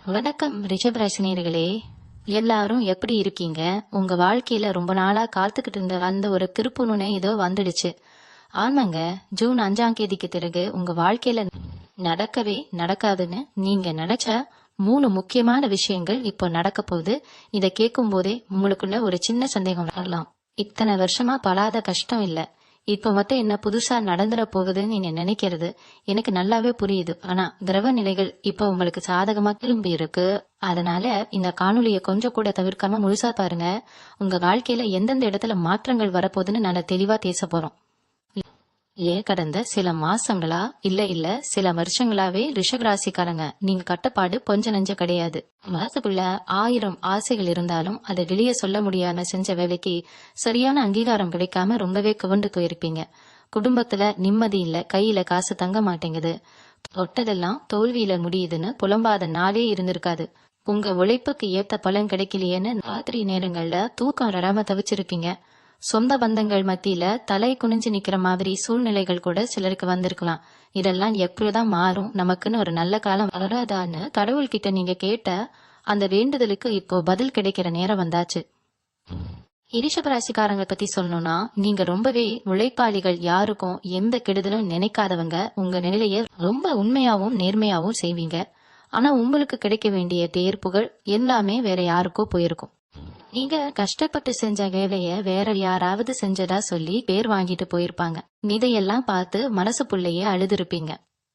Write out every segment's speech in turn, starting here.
வணக்கம் ரிஷபராசினியர்களே, எல்லாரும் எப்படி இருக்கீங்க? உங்க வாழ்க்கையில ரொம்ப நாளா காத்துக்கிட்டு இருந்த அந்த ஒரு திருப்புமுனை ஏதோ வந்துடுச்சு. ஆமாங்க, ஜூன் 5ஆம் தேதிக்கு பிறகு உங்க வாழ்க்கையில நடக்கவே நடக்காதுன்னு நீங்க நினைச்ச 3 முக்கியமான விஷயங்கள் இப்போ நடக்க போகுது. இத கேட்கும் போதே உங்களுக்குள்ள ஒரு சின்ன சந்தேகம் வரலாம். இத்தனை வருஷமா படாத கஷ்டம் இல்ல, இப்ப மட்டும் என்ன புதுசா நடந்துட போகுதுன்னு நீங்க நினைக்கிறது எனக்கு நல்லாவே புரியுது. ஆனா கிரக நிலைகள் இப்ப உங்களுக்கு சாதகமா திரும்பி இருக்கு. அதனால இந்த காணொலியை கொஞ்சம் கூட தவிர்க்காம முழுசா பாருங்க. உங்க வாழ்க்கையில எந்தெந்த இடத்துல மாற்றங்கள் வரப்போகுதுன்னு நல்லா தெளிவா பேச போறோம். கடந்த சில மாசங்களா இல்ல சில வருஷங்களாவே ரிஷபராசிக்காரங்க நீங்க கட்டுப்பாடு கொஞ்ச நஞ்ச கிடையாது. மனசுக்குள்ள 1000 ஆசைகள் இருந்தாலும் அதை வெளியே சொல்ல முடியாம செஞ்ச வேலைக்கு சரியான அங்கீகாரம் கிடைக்காம ரொம்பவே கவண்டு போயிருப்பீங்க. குடும்பத்துல நிம்மதி இல்ல, கையில காசு தங்க மாட்டேங்குது, தொட்டதெல்லாம் தோல்வியில முடியுதுன்னு புலம்பாத நாளே இருந்திருக்காது. உங்க உழைப்புக்கு ஏத்த பலன் கிடைக்கலையேன்னு ராத்திரி நேரங்கள்ல தூக்கம் வராம தவிச்சிருப்பீங்க. சொந்த பந்தங்கள் மத்தியில தலை குனிஞ்சு நிக்கிற மாதிரி சூழ்நிலைகள் கூட சிலருக்கு வந்திருக்கலாம். இதெல்லாம் எப்படிதான் மாறும், நமக்குன்னு ஒரு நல்ல காலம் வராதான்னு கடவுள்கிட்ட நீங்க கேட்ட அந்த வேண்டுதலுக்கு இப்போ பதில் கிடைக்கிற நேரம் வந்தாச்சு. ரிஷபராசிக்காரங்களை பத்தி சொல்லணும்னா, நீங்க ரொம்பவே உழைப்பாளிகள், யாருக்கும் எந்த கெடுதலும் நினைக்காதவங்க. உங்க நிலைய ரொம்ப உண்மையாவும் நேர்மையாவும் செய்வீங்க. ஆனா உங்களுக்கு கிடைக்க வேண்டிய தேர்ப்புகள் எல்லாமே வேற யாருக்கோ போயிருக்கும். நீங்க கஷ்டப்பட்டு செஞ்ச வேலைய வேற யாராவது செஞ்சதா சொல்லி பேர் வாங்கிட்டு போயிருப்பாங்க. இதையெல்லாம் பார்த்து மனசுக்குள்ளேயே அழுதுருப்பீங்க.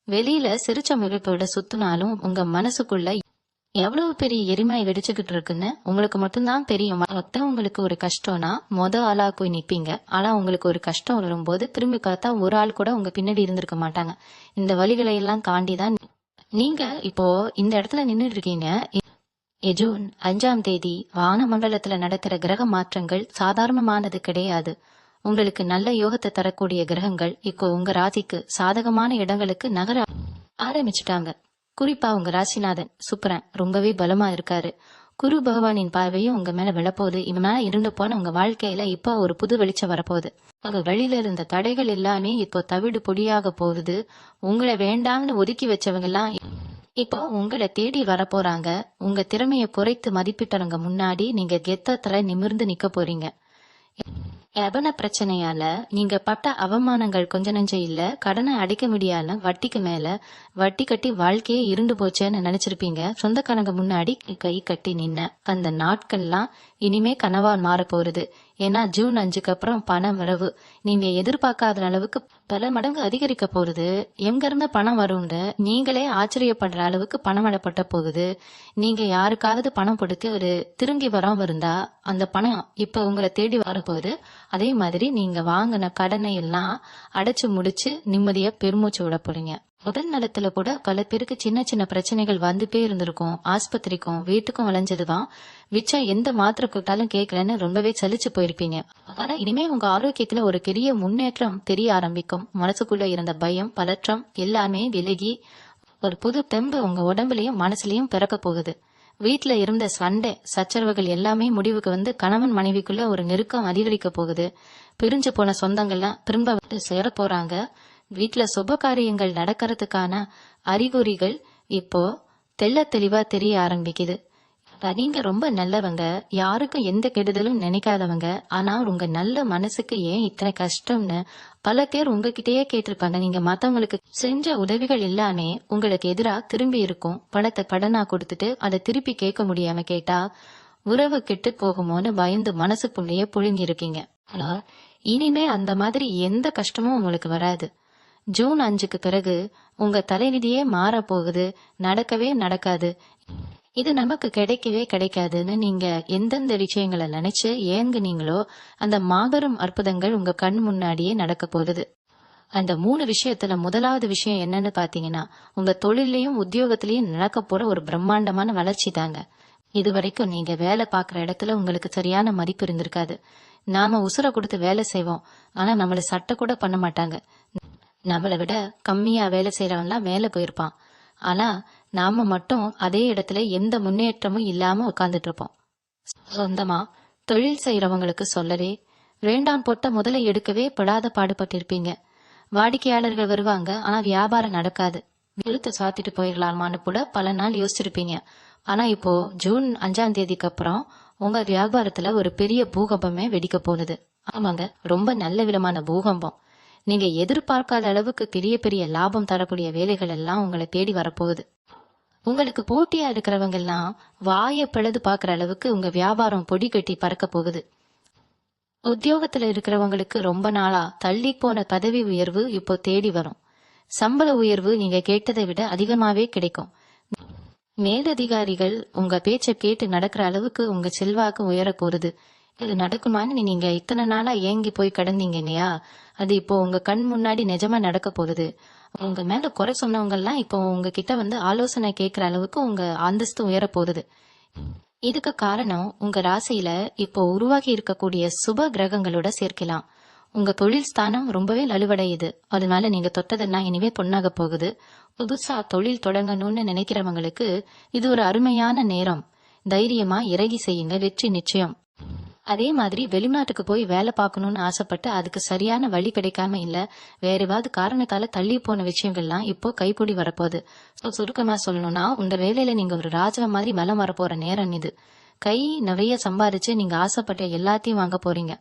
வெளியில சிரிச்ச முகத்தோட சுத்தினாலும் உங்க மனசுக்குள்ள எவ்வளவு பெரிய எரிமலை வெடிச்சுக்கிட்டு இருக்குன்னு உங்களுக்கு மட்டும்தான் தெரியும். உங்களுக்கு ஒரு கஷ்டம்னா ஆளா போய் நிப்பீங்க. ஆனா உங்களுக்கு ஒரு கஷ்டம் வரும்போது திரும்பி பார்த்தா ஒரு ஆள் கூட உங்க பின்னாடி இருந்திருக்க மாட்டாங்க. இந்த வழிகளை எல்லாம் தாண்டிதான் நீங்க இப்போ இந்த இடத்துல நின்றுட்டு இருக்கீங்க. ஜூன் 5ஆம் தேதி வான மண்டலத்துல நடக்கிற கிரக மாற்றங்கள் சாதாரணமானது கிடையாது. உங்களுக்கு நல்ல யோகத்தை தரக்கூடிய கிரகங்கள் இப்போ உங்க ராசிக்கு சாதகமான இடங்களுக்கு நகர ஆரம்பிச்சுட்டாங்க. குறிப்பா உங்க ராசிநாதன் சுக்கிரன் ரொம்பவே பலமா இருக்காரு. குரு பகவானின் பார்வையும் உங்க மேல விழப்போகுது. இவனா இருந்து போன உங்க வாழ்க்கையில இப்போ ஒரு புது வெளிச்சம் வரப்போகுது. உங்க வழியில இருந்த தடைகள் எல்லாமே இப்போ தவிடு பொடியாக போகுது. உங்களை வேண்டாம்னு ஒதுக்கி வச்சவங்க எல்லாம் இப்போ உங்களை தேடி வரப்போறாங்க. உங்க திறமைய குறைத்து மதிப்பிட்டவங்க முன்னாடி நீங்க கெத்தத்துல நிமிர்ந்து நிக்க போறீங்க. எவன பிரச்சனையால நீங்க பட்ட அவமானங்கள் கொஞ்ச நஞ்ச இல்ல. கடனை அடைக்க முடியாம வட்டிக்கு மேல வட்டி கட்டி வாழ்க்கையே இருண்டு போச்சேன்னு நினைச்சிருப்பீங்க. சொந்தக்காரங்க முன்னாடி கை கட்டி நின்ன அந்த நாட்கள்லாம் இனிமே கனவா மாற போறது. ஏன்னா ஜூன் 5க்கு அப்புறம் பண வரவு நீங்க எதிர்பார்க்காத அளவுக்கு பல மடங்கு அதிகரிக்க போகுது. எங்க இருந்து பணம் வரும்னு நீங்களே ஆச்சரியப்படுற அளவுக்கு பணம் வரப்பட்ட போகுது. நீங்க யாருக்காவது பணம் கொடுத்து ஒரு திரும்பி வராம இருந்தா அந்த பணம் இப்ப உங்களை தேடி வரப்போகுது. அதே மாதிரி நீங்க வாங்கின கடனை எல்லாம் அடைச்சு முடிச்சு நிம்மதியா பெருமூச்சு விட போறீங்க. உடல் நலத்துல கூட பல பேருக்கு சின்ன சின்ன பிரச்சனைகள் வந்துட்டே இருந்திருக்கும். ஆஸ்பத்திரிக்கும் வீட்டுக்கும் விளைஞ்சதுதான் மிச்சம். எந்த மாத்திரை கூட்டாலும் கேட்கலன்னு ரொம்பவே சலிச்சு போயிருப்பீங்க. ஆனா இனிமே உங்க ஆரோக்கியத்துல ஒரு பெரிய முன்னேற்றம் தெரிய ஆரம்பிக்கும். மனசுக்குள்ள இருந்த பயம் பதற்றம் எல்லாமே விலகி ஒரு புது தெம்பு உங்க உடம்புலயும் மனசுலயும் பிறக்க போகுது. வீட்டுல இருந்த சண்டை சச்சரவுகள் எல்லாமே முடிவுக்கு வந்து கணவன் மனைவிக்குள்ள ஒரு நெருக்கம் அதிகரிக்க போகுது. பிரிஞ்சு போன சொந்தங்கள்லாம் திரும்ப வந்து சேர போறாங்க. வீட்டுல சுப காரியங்கள் நடக்கிறதுக்கான அறிகுறிகள் இப்போ தெள்ள தெளிவா தெரிய ஆரம்பிக்குது. நீங்க ரொம்ப நல்லவங்க, யாருக்கும் எந்த கெடுதலும் நினைக்காதவங்க. ஆனா உங்க நல்ல மனசுக்கு ஏன் இத்தனை கஷ்டம்னு பல பேர் உங்ககிட்டயே கேட்டிருப்பாங்க. நீங்க மத்தவங்களுக்கு செஞ்ச உதவிகள் எல்லாமே உங்களுக்கு எதிரா திரும்பி இருக்கும். பணத்தை கடனா கொடுத்துட்டு அதை திருப்பி கேட்க முடியாம கேட்டா உறவு கெட்டு போகுமோன்னு பயந்து மனசுக்குள்ளேயே புழுங்கி இருக்கீங்க. ஆனா இனிமே அந்த மாதிரி எந்த கஷ்டமும் உங்களுக்கு வராது. ஜூன் 5க்கு பிறகு உங்க தலைவிதியே மாற போகுது. நடக்கவே நடக்காது. இது நமக்கு கிடைக்கவே கிடைக்காதுன்னு நீங்க எந்தெந்த விஷயங்களை நினைச்சு ஏங்குனீங்களோ அந்த மாபெரும் அற்புதங்கள் உங்க கண் முன்னாடியே நடக்க போகுது. அந்த 3 விஷயத்துல முதலாவது விஷயம் என்னன்னு பாத்தீங்கன்னா, உங்க தொழிலையும் உத்தியோகத்திலயும் நடக்க போற ஒரு பிரம்மாண்டமான வளர்ச்சி தாங்க. இது வரைக்கும் நீங்க வேலை பாக்குற இடத்துல உங்களுக்கு சரியான மதிப்பு இருந்திருக்காது. நாம உசுரை கொடுத்து வேலை செய்வோம், ஆனா நம்மள சட்டை கூட பண்ண மாட்டாங்க. நம்மளை விட கம்மியா வேலை செய்யறவன்லாம் மேல போயிருப்பான். ஆனா நாம மட்டும் அதே இடத்துல எந்த முன்னேற்றமும் இல்லாம உட்கார்ந்துட்டு இருப்போம். சொந்தமா தொழில் செய்யறவங்களுக்கு சொல்லவே வேண்டாம் போட்ட முதலை எடுக்கவே படாத பாடுபட்டிருப்பீங்க. வாடிக்கையாளர்கள் வருவாங்க, ஆனா வியாபாரம் நடக்காது. வெளுத்து சாத்திட்டு போயிடலாமான்னு கூட பல நாள் யோசிச்சிருப்பீங்க. ஆனா இப்போ ஜூன் 5ஆம் தேதிக்கு அப்புறம் உங்க வியாபாரத்துல ஒரு பெரிய பூகம்பமே வெடிக்க போகுது. ஆமாங்க, ரொம்ப நல்ல விதமான பூகம்பம். நீங்க எதிர்பார்க்காத அளவுக்கு பெரிய பெரிய லாபம் தரக்கூடிய வேலைகள் எல்லாம் உங்களை தேடி வரப்போகுது. உங்களுக்கு போட்டியா இருக்கிறவங்க எல்லாம் வாயை பிளந்து பாக்குற அளவுக்கு உங்க வியாபாரம் பொடி கட்டி பறக்க போகுது. உத்தியோகத்துல இருக்கிறவங்களுக்கு ரொம்ப நாளா தள்ளி போன பதவி உயர்வு இப்போ தேடி வரும். சம்பள உயர்வு நீங்க கேட்டதை விட அதிகமாவே கிடைக்கும். மேலதிகாரிகள் உங்க பேச்ச கேட்டு நடக்கிற அளவுக்கு உங்க செல்வாக்கு உயர போகுது. இது நடக்குமான்னு நீங்க இத்தனை நாளா ஏங்கி போய் கடந்தீங்க இல்லையா, அது இப்போ உங்க கண் முன்னாடி நிஜமா நடக்க போகுது. உங்க மேல குறை சொன்னவங்க எல்லாம் இப்போ உங்ககிட்ட வந்து ஆலோசனை கேட்கிற அளவுக்கு உங்க அந்தஸ்து உயர போகுது. இதுக்கு காரணம் உங்க ராசியில இப்போ உருவாகி இருக்கக்கூடிய சுப கிரகங்களோட சேர்க்கலாம். உங்க தொழில் ஸ்தானம் ரொம்பவே வலுவடையுது. அதனால நீங்க தொட்டதெல்லாம் இனிமே பொண்ணாக போகுது. புதுசா தொழில் தொடங்கணும்னு நினைக்கிறவங்களுக்கு இது ஒரு அருமையான நேரம். தைரியமா இறங்கி செய்யுங்க, வெற்றி நிச்சயம். அதே மாதிரி வெளிநாட்டுக்கு போய் வேலை பார்க்கணும்னு ஆசைப்பட்டு அதுக்கு சரியான வழி கிடைக்காம இல்ல வேற ஏதாவது காரணத்தால தள்ளி போன விஷயங்கள்லாம் இப்போ கைக்கூடி வரப்போகுது. சுருக்கமா சொல்லணும்னா உங்க வேலையில நீங்க ஒரு ராஜா மாதிரி பலம் வரப்போற நேரம் இது. கை நிறைய சம்பாரிச்சு நீங்க ஆசைப்பட்ட எல்லாத்தையும் வாங்க போறீங்க.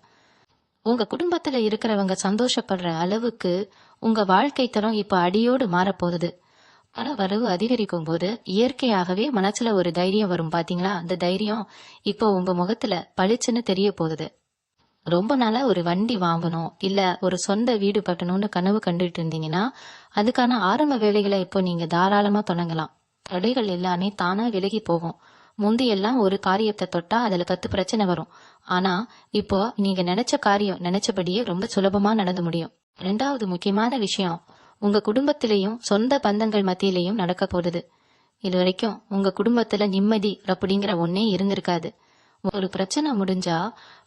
உங்க குடும்பத்துல இருக்கிறவங்க சந்தோஷப்படுற அளவுக்கு உங்க வாழ்க்கை தரம் இப்ப அடியோடு மாறப்போகுது. பண வரவு அதிகரிக்கும் போது இயற்கையாகவே மனசுல ஒரு தைரியம் வரும் பாத்தீங்களா, அந்த தைரியம் இப்போ உங்க முகத்துல பளிச்சுன்னு தெரிய போகுது. ரொம்ப நாளா ஒரு வண்டி வாங்கணும் இல்ல ஒரு சொந்த வீடு கட்டணும்னு கனவு கண்டுட்டு இருந்தீங்கன்னா அதுக்கான ஆரம்ப வேலைகளை இப்போ நீங்க தாராளமா தொடங்கலாம். தடைகள் எல்லாமே தானா விலகி போகும். முந்தியெல்லாம் ஒரு காரியத்தை தொட்டா அதுல 10 பிரச்சனை வரும். ஆனா இப்போ நீங்க நினைச்ச காரியம் நினைச்சபடியே ரொம்ப சுலபமா நடந்து முடியும். 2வது முக்கியமான விஷயம், உங்க குடும்பத்திலையும் சொந்த பந்தங்கள் மத்தியிலையும் நடக்க போகுது. இது வரைக்கும் உங்க குடும்பத்துல நிம்மதி அப்படிங்கிற ஒன்னே இருந்திருக்காது. ஒரு பிரச்சனை முடிஞ்சா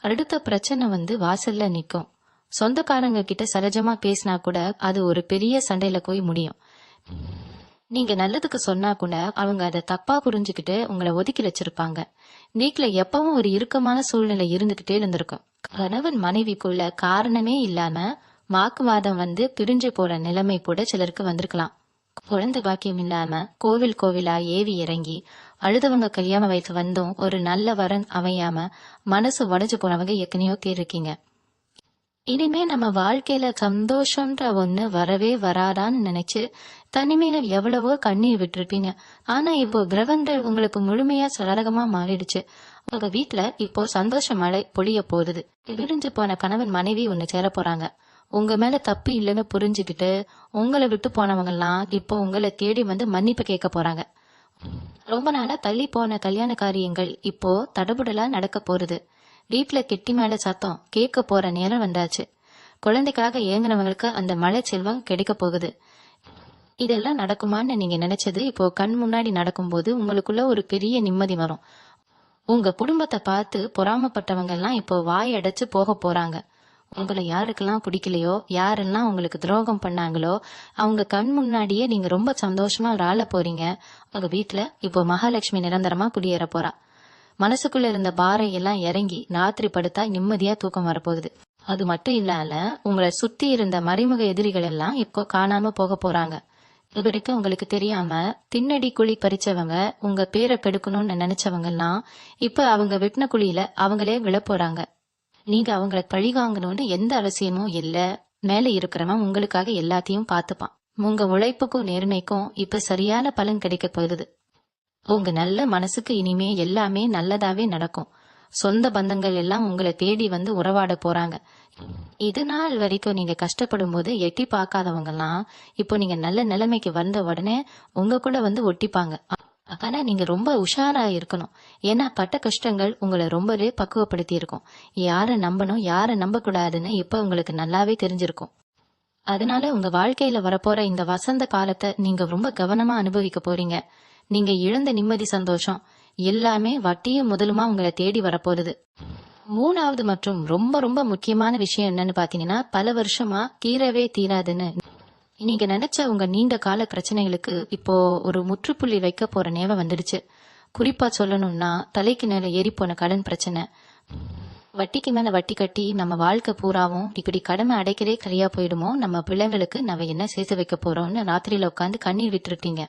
அடுத்த பிரச்சனை வந்து வாசல்ல நிக்கும். சொந்தக்காரங்க கிட்ட சகஜமா பேசினா கூட அது ஒரு பெரிய சண்டையில போய் முடியும். நீங்க நல்லதுக்கு சொன்னா கூட அவங்க அதை தப்பா புரிஞ்சுக்கிட்டு உங்களை ஒதுக்கி வச்சிருப்பாங்க. வீட்டுல எப்பவும் ஒரு இறுக்கமான சூழ்நிலை இருந்துகிட்டே இருந்திருக்கும். கணவன் மனைவிக்குள்ள காரணமே இல்லாம வாக்குவாதம் வந்து பிரிஞ்சு போற நிலைமை கூட சிலருக்கு வந்திருக்கலாம். குழந்தை பாக்கியம் இல்லாம கோவில் கோவிலா ஏவி இறங்கி அழுதவங்க கல்யாண வயசு வந்தும் ஒரு நல்ல வரன் அமையாம மனசு உடைஞ்சு போனவங்க எத்தனையோ பேர் இருக்கீங்க. இனிமே நம்ம வாழ்க்கையில சந்தோஷம்ன்ற ஒண்ணு வரவே வராதான்னு நினைச்சு தனிமையில எவ்வளவோ கண்ணீர் விட்டுருப்பீங்க. ஆனா இப்போ கிரகங்கள் உங்களுக்கு முழுமையா சாதகமா மாறிடுச்சு. உங்க வீட்டுல இப்போ சந்தோஷ மழை பொழிய போகுது. பிரிஞ்சு போன கணவன் மனைவி ஒண்ணு சேர போறாங்க. உங்க மேல தப்பு இல்லைன்னு புரிஞ்சுக்கிட்டு உங்களை விட்டு போனவங்க எல்லாம் இப்போ உங்களை தேடி வந்து மன்னிப்பு கேட்க போறாங்க. ரொம்ப நாளா தள்ளி போன கல்யாண காரியங்கள் இப்போ தடபுடலா நடக்க போறது. வீட்டுல கெட்டி மேல சத்தம் கேட்க போற நேரம் வந்தாச்சு. குழந்தைக்காக ஏங்குறவங்களுக்கு அந்த மழை செல்வம் கிடைக்க போகுது. இதெல்லாம் நடக்குமான்னு நீங்க நினைச்சது இப்போ கண் முன்னாடி நடக்கும்போது உங்களுக்குள்ள ஒரு பெரிய நிம்மதி வரும். உங்க குடும்பத்தை பார்த்து பொறாமப்பட்டவங்க எல்லாம் இப்போ வாய் அடைச்சு போக போறாங்க. உங்களை யாருக்கெல்லாம் பிடிக்கலையோ, யாரெல்லாம் உங்களுக்கு துரோகம் பண்ணாங்களோ அவங்க கண் முன்னாடியே நீங்க ரொம்ப சந்தோஷமா வாழ போறீங்க. உங்க வீட்டுல இப்போ மகாலட்சுமி நிரந்தரமா குடியேற போறா. மனசுக்குள்ள இருந்த பாறை எல்லாம் இறங்கி ராத்திரி படுத்தா நிம்மதியா தூக்கம் வரப்போகுது. அது மட்டும் இல்லாம உங்களை சுத்தி இருந்த மறைமுக எதிரிகள் எல்லாம் இப்போ காணாம போக போறாங்க. இது வரைக்கும் உங்களுக்கு தெரியாம திண்ணடி குழி பறிச்சவங்க, உங்க பேரை கெடுக்கணும்னு நினைச்சவங்க எல்லாம் இப்ப அவங்க வெட்டின குழியில அவங்களே விழ போறாங்க. நீங்க அவங்களை பழிவாங்கணும்னு எந்த அவசியமும் இல்ல. மேல இருக்கிறவன் உங்களுக்காக எல்லாத்தையும் பார்த்துப்பான். உங்க உழைப்புக்கும் நேர்மைக்கும் இப்ப சரியான பலன் கிடைக்க போகுது. உங்க நல்ல மனசுக்கு இனிமே எல்லாமே நல்லதாவே நடக்கும். சொந்த பந்தங்கள் எல்லாம் உங்களை தேடி வந்து உறவாட போறாங்க. இது நாள் வரைக்கும் நீங்க கஷ்டப்படும் போது எட்டி பார்க்காதவங்க எல்லாம் இப்போ நீங்க நல்ல நிலைமைக்கு வந்த உடனே உங்க கூட வந்து ஒட்டிப்பாங்க. ஆனா நீங்க ரொம்ப உஷாரா இருக்கணும். ஏன்னா பட்ட கஷ்டங்கள் உங்களை ரொம்பவே பக்குவப்படுத்தி இருக்கும். யாரை நம்பணும் யாரை நம்ப கூடாதுன்னு இப்ப உங்களுக்கு நல்லாவே தெரிஞ்சிருக்கும். அதனால உங்க வாழ்க்கையில வரப்போற இந்த வசந்த காலத்தை நீங்க ரொம்ப கவனமா அனுபவிக்க போறீங்க. நீங்க இழந்த நிம்மதி சந்தோஷம் எல்லாமே வட்டியும் முதலுமா உங்களை தேடி வரப்போகுது. 3வது மற்றும் ரொம்ப ரொம்ப முக்கியமான விஷயம் என்னன்னு பாத்தீங்கன்னா, பல வருஷமா தீரவே தீராதுன்னு நீங்க நினைச்ச உங்க நீண்ட கால பிரச்சனைகளுக்கு இப்போ ஒரு முற்றுப்புள்ளி வைக்க போற நேரம் வந்துடுச்சு. குறிப்பா சொல்லணும்னா தலைக்கு மேல ஏறி போன கடன் பிரச்சனை, வட்டிக்கு மேல வட்டி கட்டி நம்ம வாழ்க்கை பூராவும் இப்படி கடமை அடைக்கிறே சரியா போயிடுமோ, நம்ம பிள்ளைங்களுக்கு நம்ம என்ன சேர்த்து வைக்க போறோம்னு ராத்திரியில உட்காந்து கண்ணீர் விட்டுருக்கீங்க.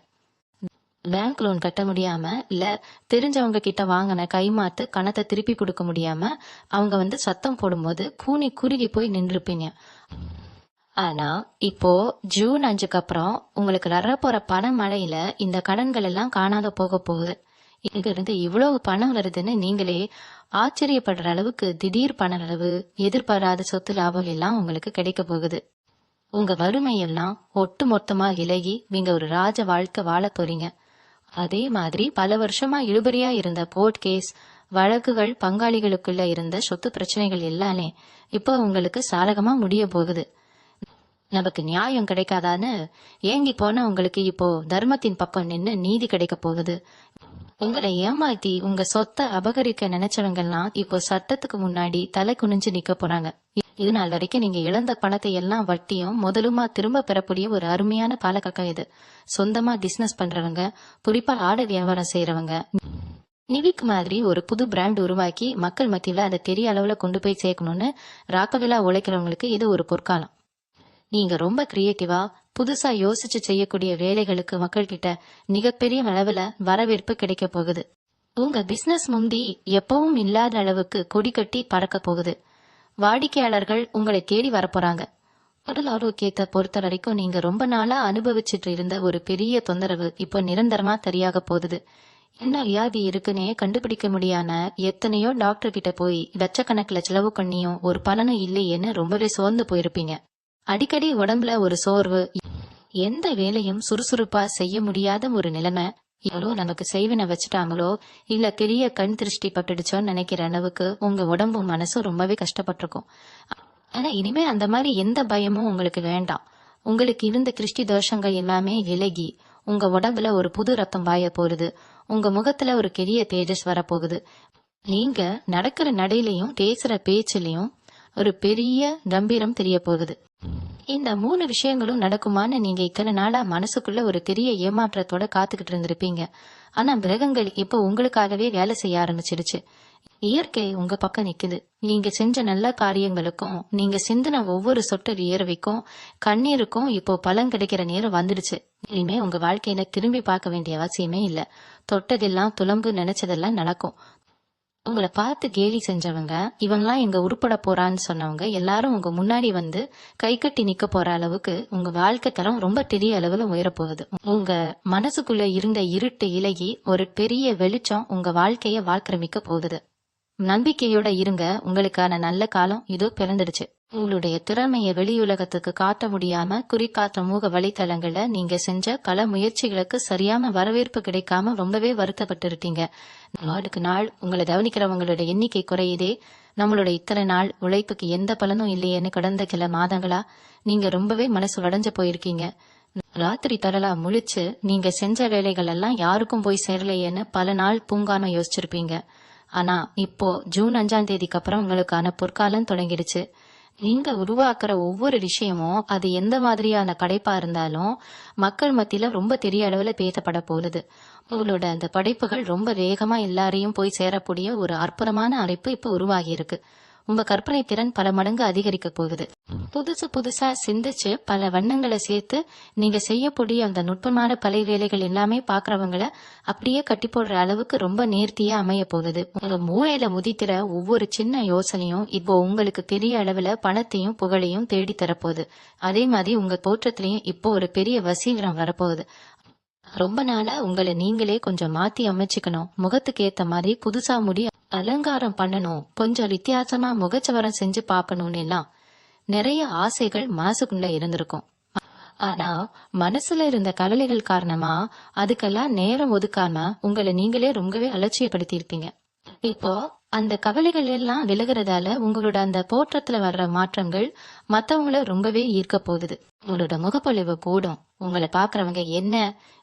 பேங்க் லோன் கட்ட முடியாம இல்ல தெரிஞ்சவங்க கிட்ட வாங்கின கைமாத்து கணத்தை திருப்பி கொடுக்க முடியாம அவங்க சத்தம் போடும்போது கூனி குறுகி போய் நின்றுப்பீங்க. ஆனா இப்போ ஜூன் 5க்கு அப்புறம் உங்களுக்கு வரப்போற பண மழையில இந்த கடன்கள் எல்லாம் காணாத போக போகுது. இங்க இருந்து இவ்வளவு பணம் வருதுன்னு நீங்களே ஆச்சரியப்படுற அளவுக்கு திடீர் பண அளவு, எதிர்பாராத சொத்து லாபம் எல்லாம் உங்களுக்கு கிடைக்க போகுது. உங்க வறுமை எல்லாம் ஒட்டு மொத்தமா விலகி நீங்க ஒரு ராஜ வாழ்க்கை வாழ போறீங்க. அதே மாதிரி பல வருஷமா இழுபறியா இருந்த கோர்ட் கேஸ் வழக்குகள், பங்காளிகளுக்குள்ள இருந்த சொத்து பிரச்சனைகள் எல்லாமே இப்போ உங்களுக்கு சாதகமா முடிய போகுது. நமக்கு நியாயம் கிடைக்காதான்னு ஏங்கி போன உங்களுக்கு இப்போ தர்மத்தின் பக்கம் நின்னு நீதி கிடைக்க போகுது. உங்களை ஏமாத்தி உங்க சொத்தை அபகரிக்க நினைச்சவங்கெல்லாம் இப்போ சட்டத்துக்கு முன்னாடி தலை குனிஞ்சு நிக்க போறாங்க. இது நாள் வரைக்கும் நீங்க இழந்த பணத்தை எல்லாம் வட்டியும் முதலுமா திரும்ப பெறக்கூடிய ஒரு அருமையான பாலக்கக்கம் இது. சொந்தமா பிசினஸ் பண்றவங்க, குறிப்பா ஆடை வியாபாரம் செய்யறவங்க, நிவிக் மாதிரி ஒரு புது பிராண்ட் உருவாக்கி மக்கள் மத்தியில அதை பெரிய அளவுல கொண்டு போய் சேர்க்கணும்னு ராக்கவிலா உழைக்கிறவங்களுக்கு இது ஒரு பொற்காலம். நீங்க ரொம்ப கிரியேட்டிவா புதுசா யோசிச்சு செய்யக்கூடிய வேலைகளுக்கு மக்கள் கிட்ட மிகப்பெரிய அளவுல வரவேற்பு கிடைக்க போகுது. உங்க பிசினஸ் முந்தி எப்பவும் இல்லாத அளவுக்கு கொடி கட்டி பறக்க போகுது. வாடிக்கையாளர்கள் உங்களை தேடி வரப்போறாங்க. உடல் ஆரோக்கியத்தை பொறுத்த வரைக்கும் நீங்க ரொம்ப நாளா அனுபவிச்சுட்டு இருந்த ஒரு பெரிய தொந்தரவு இப்போ நிரந்தரமா சரியாக போகுது. என்ன வியாதி இருக்குன்னே கண்டுபிடிக்க முடியாம எத்தனையோ டாக்டர் கிட்ட போய் லட்சக்கணக்கில் செலவு பண்ணியும் ஒரு பலனும் இல்லையேன்னு ரொம்பவே சோர்ந்து போயிருப்பீங்க. அடிக்கடி உடம்புல ஒரு சோர்வு, எந்த வேலையும் சுறுசுறுப்பா செய்ய முடியாத ஒரு நிலைமை, எவ்வளோ நமக்கு செய்வினை வச்சுட்டாங்களோ இல்ல பெரிய கண் திருஷ்டி பட்டுடுச்சோன்னு நினைக்கிற அளவுக்கு உங்க உடம்பும் மனசும் ரொம்பவே கஷ்டப்பட்டிருக்கும். ஆனா இனிமே அந்த மாதிரி எந்த பயமும் உங்களுக்கு வேண்டாம். உங்களுக்கு இருந்த கிருஷ்டி தோஷங்கள் எல்லாமே விலகி உங்க உடம்புல ஒரு புது ரத்தம் பாய போகுது. உங்க முகத்துல ஒரு பெரிய தேஜஸ் வரப்போகுது. நீங்க நடக்கிற நடையிலையும் பேசுற பேச்சிலையும் ஒரு பெரிய கம்பீரம் தெரிய போகுது. இந்த 3 விஷயங்களும் நடக்குமான்னு நீங்க இத்தனை நாளா மனசுக்குள்ள ஒரு பெரிய ஏமாற்றத்தோட காத்துக்கிட்டு இருந்திருப்பீங்க. ஆனா கிரகங்கள் இப்போ உங்களுக்காகவே வேலை செய்ய ஆரம்பிச்சிடுச்சு. இயற்கை உங்க பக்கம் நிக்குது. நீங்க செஞ்ச நல்ல காரியங்களுக்கும் நீங்க சிந்தின ஒவ்வொரு சொட்டு வியர்வைக்கும் கண்ணீருக்கும் இப்போ பலன் கிடைக்கிற நேரம் வந்துடுச்சு. இனிமே உங்க வாழ்க்கையில திரும்பி பார்க்க வேண்டிய அவசியமே இல்ல. தொட்டதெல்லாம் துலம்பு, நினைச்சதெல்லாம் நடக்கும். உங்களை பார்த்து கேலி செஞ்சவங்க, இவங்கெல்லாம் எங்க உருப்பட போறான்னு சொன்னவங்க எல்லாரும் உங்க முன்னாடி வந்து கை கட்டி நிக்க போற அளவுக்கு உங்க வாழ்க்கை தரம் ரொம்ப பெரிய அளவுல உயரப்போகுது. உங்க மனசுக்குள்ள இருந்த இருட்டு இலகி ஒரு பெரிய வெளிச்சம் உங்க வாழ்க்கைய ஆக்கிரமிக்க போகுது. நம்பிக்கையோட இருங்க. உங்களுக்கான நல்ல காலம் இதோ பிறந்துடுச்சு. உங்களுடைய திறமைய வெளியுலகத்துக்கு காட்ட முடியாம குறிக்காட்ட சமூக வலைத்தளங்கள்ல நீங்க செஞ்ச பல முயற்சிகளுக்கு சரியான வரவேற்பு கிடைக்காம ரொம்பவே வருத்தப்பட்டு இருக்கீங்க. நாளுக்கு நாள் உங்களை கவனிக்கிறவங்களோட எண்ணிக்கை குறையுதே. நம்மளோட இத்தனை நாள் உழைப்புக்கு எந்த பலனும் இல்லையேன்னு கடந்த சில மாதங்களா நீங்க ரொம்பவே மனசு உடைஞ்சு போயிருக்கீங்க. ராத்திரி தரலா முழிச்சு நீங்க செஞ்ச வேலைகள் எல்லாம் யாருக்கும் போய் சேரலையேன்னு பல நாள் பூங்காம யோசிச்சிருப்பீங்க. ஆனா இப்போ ஜூன் 5ஆம் தேதிக்கு அப்புறம் உங்களுக்கான பொற்காலம் தொடங்கிடுச்சு. நீங்க உருவாக்குற ஒவ்வொரு விஷயமும் அது எந்த மாதிரியான படைப்பா இருந்தாலும் மக்கள் மத்தியில ரொம்ப பெரிய அளவுல பேசப்பட போகுது. உங்களோட அந்த படைப்புகள் ரொம்ப வேகமா எல்லாரையும் போய் சேரக்கூடிய ஒரு அற்புதமான அமைப்பு இப்ப உருவாகி இருக்கு. உங்க கற்பனை திறன் பல மடங்கு அதிகரிக்க போகுது. புதுசா சிந்திச்சு பல வண்ணங்களை சேர்த்து நீங்க செய்யக்கூடிய அந்த நுட்பமான பல வேலைகள் எல்லாமே பாக்குறவங்கள அப்படியே கட்டி போடுற அளவுக்கு ரொம்ப நேர்த்தியா அமைய போகுது. உங்க மூளையில முதிக்கிற ஒவ்வொரு சின்ன யோசனையும் இப்போ உங்களுக்கு பெரிய அளவுல பணத்தையும் புகழையும் தேடி தரப்போகுது. அதே மாதிரி உங்க தோற்றத்திலையும் இப்போ ஒரு பெரிய வசீகரம் வரப்போகுது. ரொம்ப நாளா உங்களை நீங்களே கொஞ்சம் மாத்தி அமைச்சுக்கணும். முகத்துக்கு ஏத்த மாதிரி புதுசா முடி அலங்காரம் பண்ணணும், கொஞ்சம் வித்தியாசமா முகச்சவரம் செஞ்சு பார்க்கணும்னு எல்லாம் நிறைய ஆசைகள் மனசுக்குள்ள இருந்திருக்கும். ஆனா மனசுல இருந்த கவலைகள் காரணமா அதுக்கெல்லாம் நேரம் ஒதுக்காம உங்களை நீங்களே ரொம்பவே அலட்சியப்படுத்தி இருப்பீங்க. இப்போ அந்த கவலைகள் எல்லாம் விலகிறதால உங்களோட அந்த தோற்றத்துல வர்ற மாற்றங்கள் மத்தவங்கள ரொம்பவே ஈர்க்க போகுது. உங்களோட முகப்பொழிவு கூடும். உங்களை பாக்குறவங்க என்ன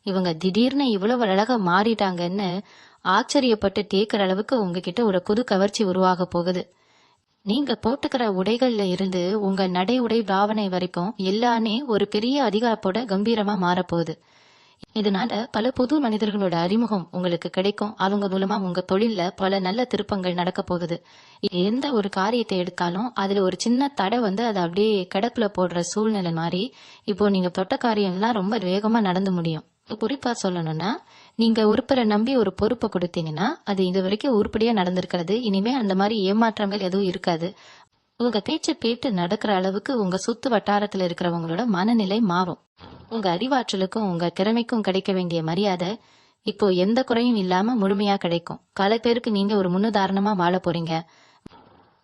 இவங்க திடீர்னு இவ்வளவு அழகா மாறிட்டாங்கன்னு ஆச்சரியப்பட்டு கேட்கிற அளவுக்கு உங்ககிட்ட ஒரு புது கவர்ச்சி உருவாக போகுது. நீங்க போட்டுக்கிற உடைகள்ல இருந்து உங்க நடை உடை பாவனை வரைக்கும் எல்லாமே ஒரு பெரிய அதிகாரப்போட கம்பீரமா மாறப்போகுது. இதனால பல புது மனிதர்களோட அறிமுகம் உங்களுக்கு கிடைக்கும். அவங்க மூலமா உங்க தொழில்ல பல நல்ல திருப்பங்கள் நடக்க போகுது. எந்த ஒரு காரியத்தை எடுத்தாலும் அதுல ஒரு சின்ன தடை வந்து அதை அப்படியே கிடப்புல போடுற சூழ்நிலை மாதிரி இப்போ நீங்க தொட்ட காரியம் எல்லாம் ரொம்ப வேகமா நடந்து முடியும். குறிப்பா சொல்லணும்னா நீங்க ஒருத்தரை நம்பி ஒரு பொறுப்பை கொடுத்தீங்கன்னா அது இது வரைக்கும் உருப்படியா நடந்திருக்கிறது. இனிமே அந்த மாதிரி ஏமாற்றங்கள் எதுவும் இருக்காது. உங்க பேச்சை கேட்டு நடக்கிற அளவுக்கு உங்க சுத்து வட்டாரத்துல இருக்கிறவங்களோட மனநிலை மாறும். உங்க அறிவாற்றலுக்கும் உங்க திறமைக்கும் கிடைக்க வேண்டிய மரியாதை இப்போ எந்த குறையும் இல்லாம முழுமையா கிடைக்கும். பல பேருக்கு நீங்க ஒரு முன்னுதாரணமா வாழ போறீங்க.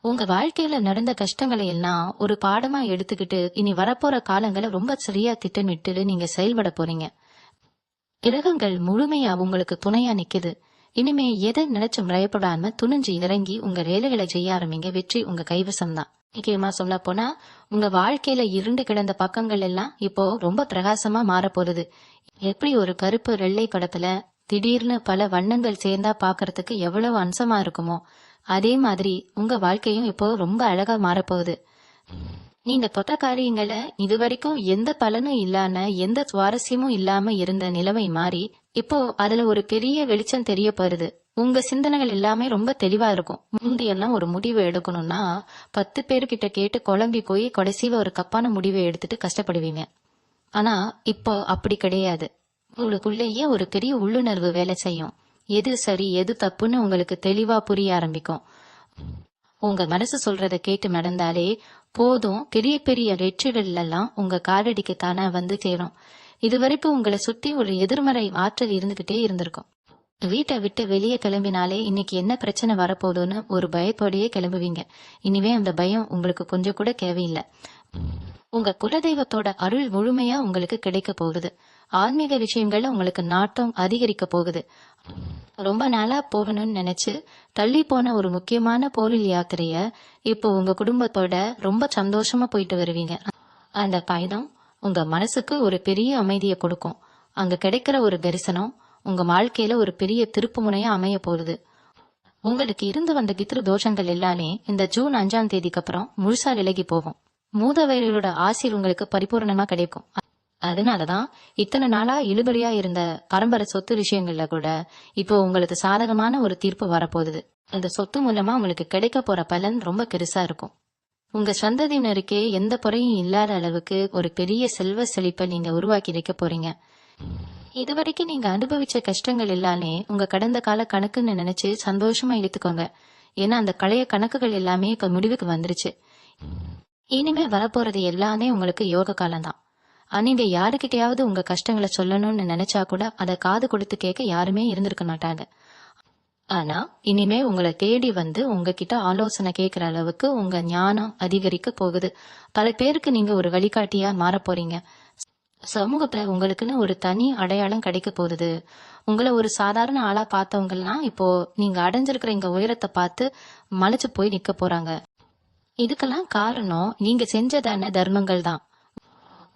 உங்க வாழ்க்கையில நடந்த கஷ்டங்களை எல்லாம் ஒரு பாடமா எடுத்துக்கிட்டு இனி வரப்போற காலங்களை ரொம்ப சரியா திட்டமிட்டு நீங்க செயல்பட போறீங்க. கிரகங்கள் முழுமையா உங்களுக்கு துணையா நிக்குது. இனிமே எதை நினைச்சும் பயப்படாம துணிஞ்சு இறங்கி உங்க வேலைகளை செய்ய ஆரம்பிங்க. வெற்றி உங்க கைவசம் தான். முக்கியமா சொல்ல போனா உங்க வாழ்க்கையில இருண்டு கிடந்த பக்கங்கள் எல்லாம் இப்போ ரொம்ப பிரகாசமா மாற போகுது. எப்படி ஒரு கருப்பு வெள்ளை படத்துல திடீர்னு பல வண்ணங்கள் சேர்ந்தா பாக்குறதுக்கு எவ்வளவு அம்சமா இருக்குமோ அதே மாதிரி உங்க வாழ்க்கையும் இப்போ ரொம்ப அழகா மாறப்போகுது. நீங்க தொட்ட காரியங்களை இதுவரைக்கும் எந்த பலனும் இல்லாம எந்த சுவாரஸ்யமும் இல்லாம இருந்த நிலைமை மாறி இப்போ அதுல ஒரு பெரிய வெளிச்சம் தெரிய போகுது. உங்க சிந்தனைகள் எல்லாமே ரொம்ப தெளிவா இருக்கும். முந்தியெல்லாம் ஒரு முடிவு எடுக்கணும்னா 10 பேர்கிட்ட கேட்டு குழம்பி போய் கடைசியில ஒரு தப்பான முடிவை எடுத்துட்டு கஷ்டப்படுவீங்க. ஆனா இப்போ அப்படி கிடையாது. உங்களுக்குள்ளேயே ஒரு பெரிய உள்ளுணர்வு வேலை செய்யும். எது சரி எது தப்புன்னு உங்களுக்கு தெளிவா புரிய ஆரம்பிக்கும். உங்க மனசு சொல்றத கேட்டு நடந்தாலே போதும். பெரிய பெரிய வெற்றிகள் எல்லாம் உங்க காலடிக்கு தானே வந்து சேரும். இதுவரைக்கும் உங்களை சுத்தி ஒரு எதிர்மறை ஆற்றல் இருந்துகிட்டே இருந்திருக்கும். வீட்டை விட்டு வெளியே கிளம்பினாலே இன்னைக்கு என்ன பிரச்சனை வரப்போகுதுன்னு ஒரு பயத்தோடயே கிளம்புவீங்க. இனிமே அந்த பயம் உங்களுக்கு கொஞ்சம் கூட தேவையில்லை. உங்க குலதெய்வத்தோட அருள் முழுமையா உங்களுக்கு கிடைக்க போகுது. ஆன்மீக விஷயங்கள்ல உங்களுக்கு நாட்டம் அதிகரிக்க போகுது. ரொம்ப நாளா போகணும்னு நினைச்சு தள்ளி போன ஒரு முக்கியமான கோவில் யாத்திரைய இப்போ உங்க குடும்பத்தோட ரொம்ப சந்தோஷமா போயிட்டு வருவீங்க. அந்த பயணம் உங்க மனசுக்கு ஒரு பெரிய அமைதியை கொடுக்கும். அங்க கிடைக்கிற ஒரு தரிசனம் உங்க வாழ்க்கையில ஒரு பெரிய திருப்பு முனையா அமைய போகுது. உங்களுக்கு இருந்து வந்த பித்ரு தோஷங்கள் எல்லாமே இந்த ஜூன் 5ஆம் தேதிக்கு அப்புறம் முழுசா விலகி போகும். மூதவர்களோட ஆசீர் உங்களுக்கு பரிபூர்ணமா கிடைக்கும். அதனாலதான் இத்தனை நாளா இழுபறியா இருந்த பரம்பரை சொத்து விஷயங்கள்ல கூட இப்போ உங்களுக்கு சாதகமான ஒரு தீர்ப்பு வரப்போகுது. அந்த சொத்து மூலமா உங்களுக்கு கிடைக்க போற பலன் ரொம்ப பெருசா இருக்கும். உங்க சந்ததியினருக்கே எந்த குறையும் இல்லாத அளவுக்கு ஒரு பெரிய செல்வ செழிப்பை நீங்க உருவாக்கி வைக்க போறீங்க. இதுவரைக்கும் நீங்க அனுபவிச்ச கஷ்டங்கள் எல்லாமே உங்க கடந்த கால கணக்குன்னு நினைச்சு சந்தோஷமா இழுத்துக்கோங்க. ஏன்னா அந்த பழைய கணக்குகள் எல்லாமே இப்ப முடிவுக்கு வந்துருச்சு. இனிமே வரப்போறது எல்லாமே உங்களுக்கு யோக காலம்தான். நீங்க யாருக்கிட்டையாவது உங்க கஷ்டங்களை சொல்லணும்னு நினைச்சா கூட அதை காது கொடுத்து கேட்க யாருமே இருந்திருக்க மாட்டாங்க. ஆனா இனிமே உங்களை தேடி வந்து உங்ககிட்ட ஆலோசனை கேட்கிற அளவுக்கு உங்க ஞானம் அதிகரிக்க போகுது. பல பேருக்கு நீங்க ஒரு வழிகாட்டியா மாற போறீங்க. சமூகத்துல உங்களுக்குன்னு ஒரு தனி அடையாளம் கிடைக்க போகுது. உங்களை ஒரு சாதாரண ஆளா பார்த்தவங்கலாம் இப்போ நீங்க அடைஞ்சிருக்கிற இங்க உயரத்தை பார்த்து மலைச்சு போய் நிக்க போறாங்க. இதுக்கெல்லாம் காரணம் நீங்க செஞ்சதான தர்மங்கள் தான்.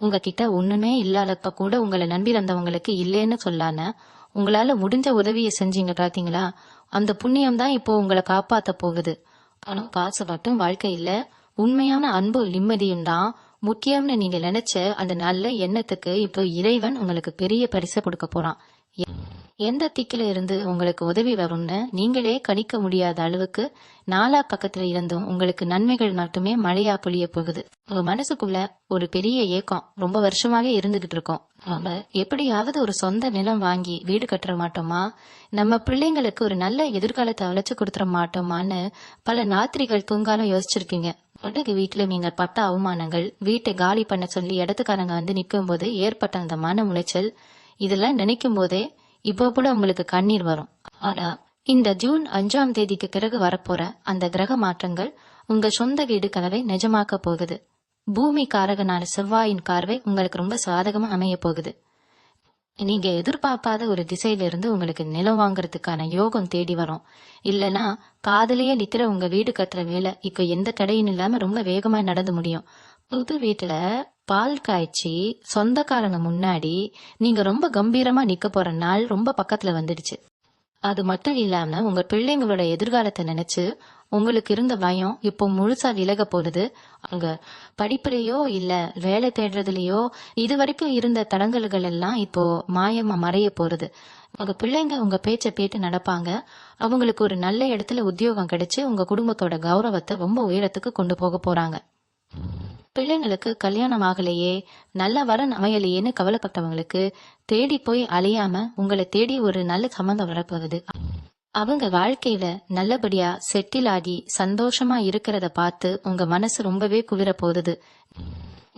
உங்ககிட்ட ஒண்ணுமே இல்லாதப்ப கூட உங்களை நம்பி வந்தவங்களுக்கு இல்லைன்னு சொல்லாம உங்களால முடிஞ்ச உதவியை செஞ்சீங்க பாத்தீங்களா? அந்த புண்ணியம் தான் இப்போ உங்களை காப்பாத்த போகுது. பணம் காசு மட்டும் வாழ்க்கை இல்ல, உண்மையான அன்பு நிம்மதியும் தான் முக்கியம்னு நீங்க நினைச்ச அந்த நல்ல எண்ணத்துக்கு இப்போ இறைவன் உங்களுக்கு பெரிய பரிசை கொடுக்க போறான். எந்த திக்கில இருந்து உங்களுக்கு உதவி வரும்னு நீங்களே கணிக்க முடியாத அளவுக்கு நாலா பக்கத்துல இருந்தும் உங்களுக்கு நன்மைகள் மட்டுமே மழையா பொழிய போகுது. உங்க மனசுக்குள்ள ஒரு பெரிய ஏக்கம் ரொம்ப வருஷமாவே இருந்துகிட்டு இருக்கோம். நாம எப்படியாவது ஒரு சொந்த நிலம் வாங்கி வீடு கட்டுற மாட்டோமா, நம்ம பிள்ளைங்களுக்கு ஒரு நல்ல எதிர்காலத்தை அழைச்சு கொடுத்துட மாட்டோமான்னு பல ராத்திரிகள் தூங்காலும் யோசிச்சிருப்பீங்க. உடனே வீட்டுல நீங்க பட்ட அவமானங்கள், வீட்டை காலி பண்ண சொல்லி இடத்துக்காரங்க வந்து நிற்கும் போது ஏற்பட்ட அந்த மன உளைச்சல், இதெல்லாம் நினைக்கும் போதே இப்போ கூட உங்களுக்கு கண்ணீர் வரும். ஆனா இந்த ஜூன் 5ஆம் தேதிக்கு பிறகு வரப்போற அந்த கிரக மாற்றங்கள் உங்க சொந்த வீடு கனவை நிஜமாக்க போகுது. பூமி காரகனான செவ்வாயின் பார்வை உங்களுக்கு ரொம்ப சாதகமா அமைய போகுது. நீங்க எதிர்பார்க்காத ஒரு திசையில இருந்து உங்களுக்கு நிலம் வாங்குறதுக்கான யோகம் தேடி வரும். இல்லனா காதலையே நிக்கிற உங்க வீடு கட்டுற வேலை இப்ப எந்த தடையும் இல்லாம ரொம்ப வேகமா நடந்து முடியும். புது வீட்டுல பால் காய்ச்சி சொந்தக்காரங்க முன்னாடி நீங்க ரொம்ப கம்பீரமா நிக்க போற நாள் ரொம்ப பக்கத்துல வந்துடுச்சு. அது மட்டும் இல்லாம உங்க பிள்ளைங்களோட எதிர்காலத்தை நினைச்சு உங்களுக்கு இருந்த பயம் இப்போ முழுசா விலக போகுது. அங்க படிப்புலயோ இல்ல வேலை தேடுறதுலயோ இது வரைக்கும் இருந்த தடங்கல்கள் எல்லாம் இப்போ மாயமா மறைய போறது. உங்க பிள்ளைங்க உங்க பேச்ச கேட்டு நடப்பாங்க. அவங்களுக்கு ஒரு நல்ல இடத்துல உத்தியோகம் கிடைச்சு உங்க குடும்பத்தோட கௌரவத்தை ரொம்ப உயரத்துக்கு கொண்டு போக போறாங்க. பிள்ளைங்களுக்கு கல்யாணம் ஆகலையே, நல்ல வரன் அமையலையேன்னு கவலைப்பட்டவங்களுக்கு தேடி போய் அலையாம உங்களை தேடி ஒரு நல்ல சம்பந்தம் வரப்போகுது. அவங்க வாழ்க்கையில நல்லபடியா செட்டில் ஆகி சந்தோஷமா இருக்கிறத பார்த்து உங்க மனசு ரொம்பவே குளிர போகுது.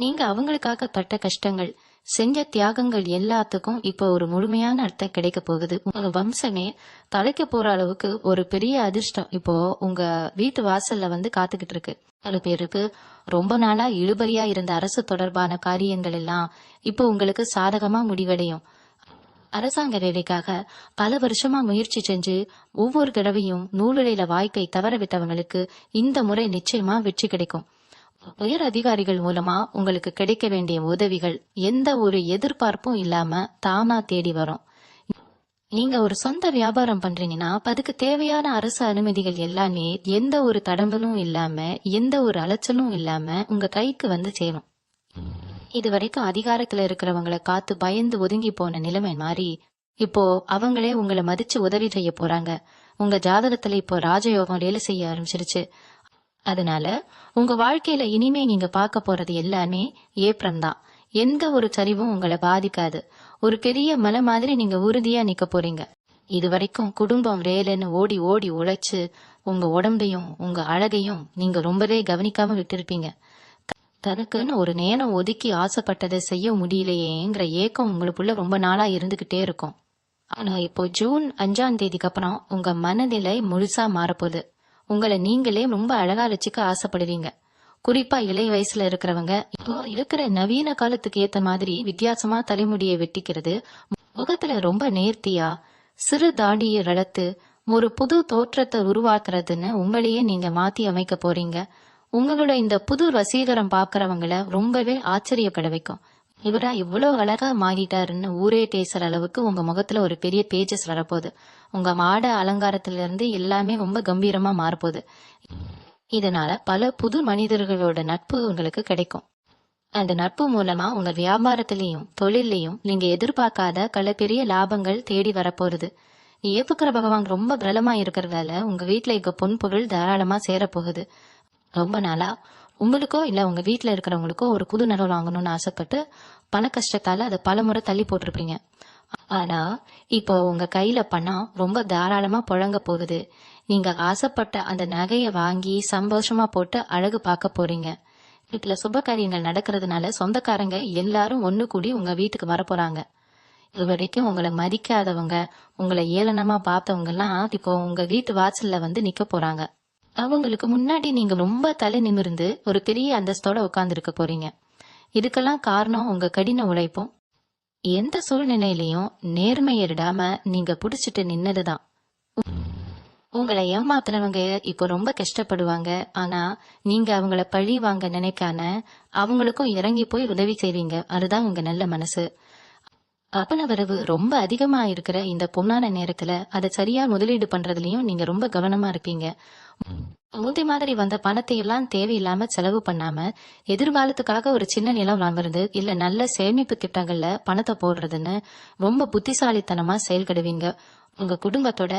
நீங்க அவங்களுக்காக பட்ட கஷ்டங்கள், செஞ்ச தியாகங்கள் எல்லாத்துக்கும் இப்போ ஒரு முழுமையான அர்த்தம் கிடைக்க போகுது. உங்க வம்சமே தலைக்க போற அளவுக்கு ஒரு பெரிய அதிர்ஷ்டம் இப்போ உங்க வீட்டு வாசல்ல வந்து காத்துக்கிட்டு இருக்கு. அது பேருக்கு ரொம்ப நாளா இழுபறியா இருந்த அரசு தொடர்பான காரியங்கள் எல்லாம் இப்போ உங்களுக்கு சாதகமா முடிவடையும். அரசாங்க வேலைக்காக பல வருஷமா முயற்சி செஞ்சு ஒவ்வொரு தடவையும் நூலிழையில வாய்க்கை தவற விட்டவங்களுக்கு இந்த முறை நிச்சயமா வெற்றி கிடைக்கும். உயர் அதிகாரிகள் மூலமா உங்களுக்கு கிடைக்க வேண்டிய உதவிகள் எந்த ஒரு எதிர்பார்ப்பும் இல்லாம தானா தேடி வரும். நீங்க ஒரு சொந்த வியாபாரம் பண்றீங்கன்னா அதுக்கு தேவையான அரசு அனுமதிகள் எல்லாமே எந்த ஒரு தடங்கலும் இல்லாம, எந்த ஒரு அலைச்சலும் இல்லாம உங்க கைக்கு வந்து சேரும். இது வரைக்கும் அதிகாரத்துல இருக்கிறவங்களை காத்து பயந்து ஒதுங்கி போன நிலைமை மாறி இப்போ அவங்களே உங்களை மதிச்சு உதவி செய்ய போறாங்க. உங்க ஜாதகத்துல இப்போ ராஜயோகம் வேலை செய்ய ஆரம்பிச்சிருச்சு. அதனால உங்க வாழ்க்கையில இனிமே நீங்க பார்க்க போறது எல்லாமே ஏற்றம் தான். எந்த ஒரு சரிவும் உங்களை பாதிக்காது. ஒரு பெரிய மலை மாதிரி நீங்க உறுதியா நிக்க போறீங்க. இது வரைக்கும் குடும்பம் வேலைன்னு ஓடி ஓடி உழைச்சு உங்க உடம்பையும் உங்க அழகையும் நீங்க ரொம்பவே கவனிக்காம விட்டுருப்பீங்க. தனக்குன்னு ஒரு நேரம் ஒதுக்கி ஆசைப்பட்டதை செய்ய முடியலையேங்கிற ஏக்கம் உங்களுக்குள்ள ரொம்ப நாளா இருந்துகிட்டே இருக்கும். ஆனா இப்போ ஜூன் 5ஆம் தேதிக்கு அப்புறம் உங்க மனநிலை முழுசா மாறப்போகுது. உங்களை நீங்களே ரொம்ப அழகா வச்சுக்க ஆசைப்படுவீங்க. குறிப்பா இளைய வயசுல இருக்கிறவங்க இப்போ இருக்கிற நவீன காலத்துக்கு ஏத்த மாதிரி வித்தியாசமா தலைமுடியை வெட்டிக்கிறது, முகத்துல ரொம்ப நேர்த்தியா சிறு தாடியை வளர்த்து ஒரு புது தோற்றத்தை உருவாக்குறதுன்னு உங்களையே நீங்க மாத்தி அமைக்க போறீங்க. உங்களோட இந்த புது வசீகரம் பாக்குறவங்கள ரொம்பவே ஆச்சரியப்பட வைக்கும். இவரா இவ்வளவு அழகா மாறிட்டாருன்னு ஊரே பேசுற அளவுக்கு உங்க முகத்துல ஒரு பெரிய பேஜஸ் வரப்போகுது. உங்க மாட அலங்காரத்துல இருந்து எல்லாமே ரொம்ப கம்பீரமா மாறப்போகுது. இதனால பல புது மனிதர்களோட நட்பு உங்களுக்கு கிடைக்கும். அந்த நட்பு மூலமா உங்க வியாபாரத்திலையும் தொழிலையும் நீங்க எதிர்பார்க்காத பல பெரிய லாபங்கள் தேடி வரப்போகுது. ஏப்புக்கிற பகவான் ரொம்ப பலமா இருக்கிறதால உங்க வீட்டுல இருக்க பொன் பொருள் தாராளமா சேரப்போகுது. ரொம்ப நாளா உங்களுக்கோ இல்ல உங்க வீட்டுல இருக்கிறவங்களுக்கோ ஒரு புது நகை வாங்கணும்னு ஆசைப்பட்டு பண கஷ்டத்தால அதை பல முறை தள்ளி போட்டிருப்பீங்க. ஆனா இப்போ உங்க கையில பணம் ரொம்ப தாராளமா புழங்க போகுது. நீங்க ஆசைப்பட்ட அந்த நகையை வாங்கி சந்தோஷமா போட்டு அழகு பார்க்க போறீங்க. வீட்டுல சுப காரியங்கள் நடக்கிறதுனால சொந்தக்காரங்க எல்லாரும் ஒண்ணு கூடி உங்க வீட்டுக்கு வர போறாங்க. இது வரைக்கும் உங்களை மதிக்காதவங்க, உங்களை ஏளனமா பார்த்தவங்க எல்லாம் இப்போ உங்க வீட்டு வாசல்ல வந்து நிக்க போறாங்க. அவங்களுக்கு முன்னாடி நீங்க ரொம்ப தலை நிமிர்ந்து ஒரு பெரிய அந்தஸ்தோட உட்கார்ந்து இருக்க போறீங்க. இதுக்கெல்லாம் காரணம் உங்க கடின உழைப்பும் எந்த சூழ்நிலையிலையும் நேர்மையிடாம நீங்க புடிச்சிட்டு நின்னதுதான். உங்களை ஏமாத்துறவங்க இப்போ ரொம்ப கஷ்டப்படுவாங்க. ஆனா நீங்க அவங்கள பழி வாங்க நினைக்காம அவங்களுக்கும் இறங்கி போய் உதவி செய்வீங்க. அதுதான் உங்க நல்ல மனசு. வரவு ரொம்ப அதிகமா இருக்கிற இந்த பொன்னான நேரத்துல அதை சரியா முதலீடு பண்றதுலயும் நீங்க ரொம்ப கவனமா இருப்பீங்க. முந்தி மாதிரி வந்த பணத்தை எல்லாம் தேவையில்லாம செலவு பண்ணாம எதிர்காலத்துக்காக ஒரு சின்ன நிலம் வாங்குறது இல்ல நல்ல சேமிப்பு திட்டங்கள்ல பணத்தை போடுறதுன்னு ரொம்ப புத்திசாலித்தனமா செயல்படுவீங்க. உங்க குடும்பத்தோட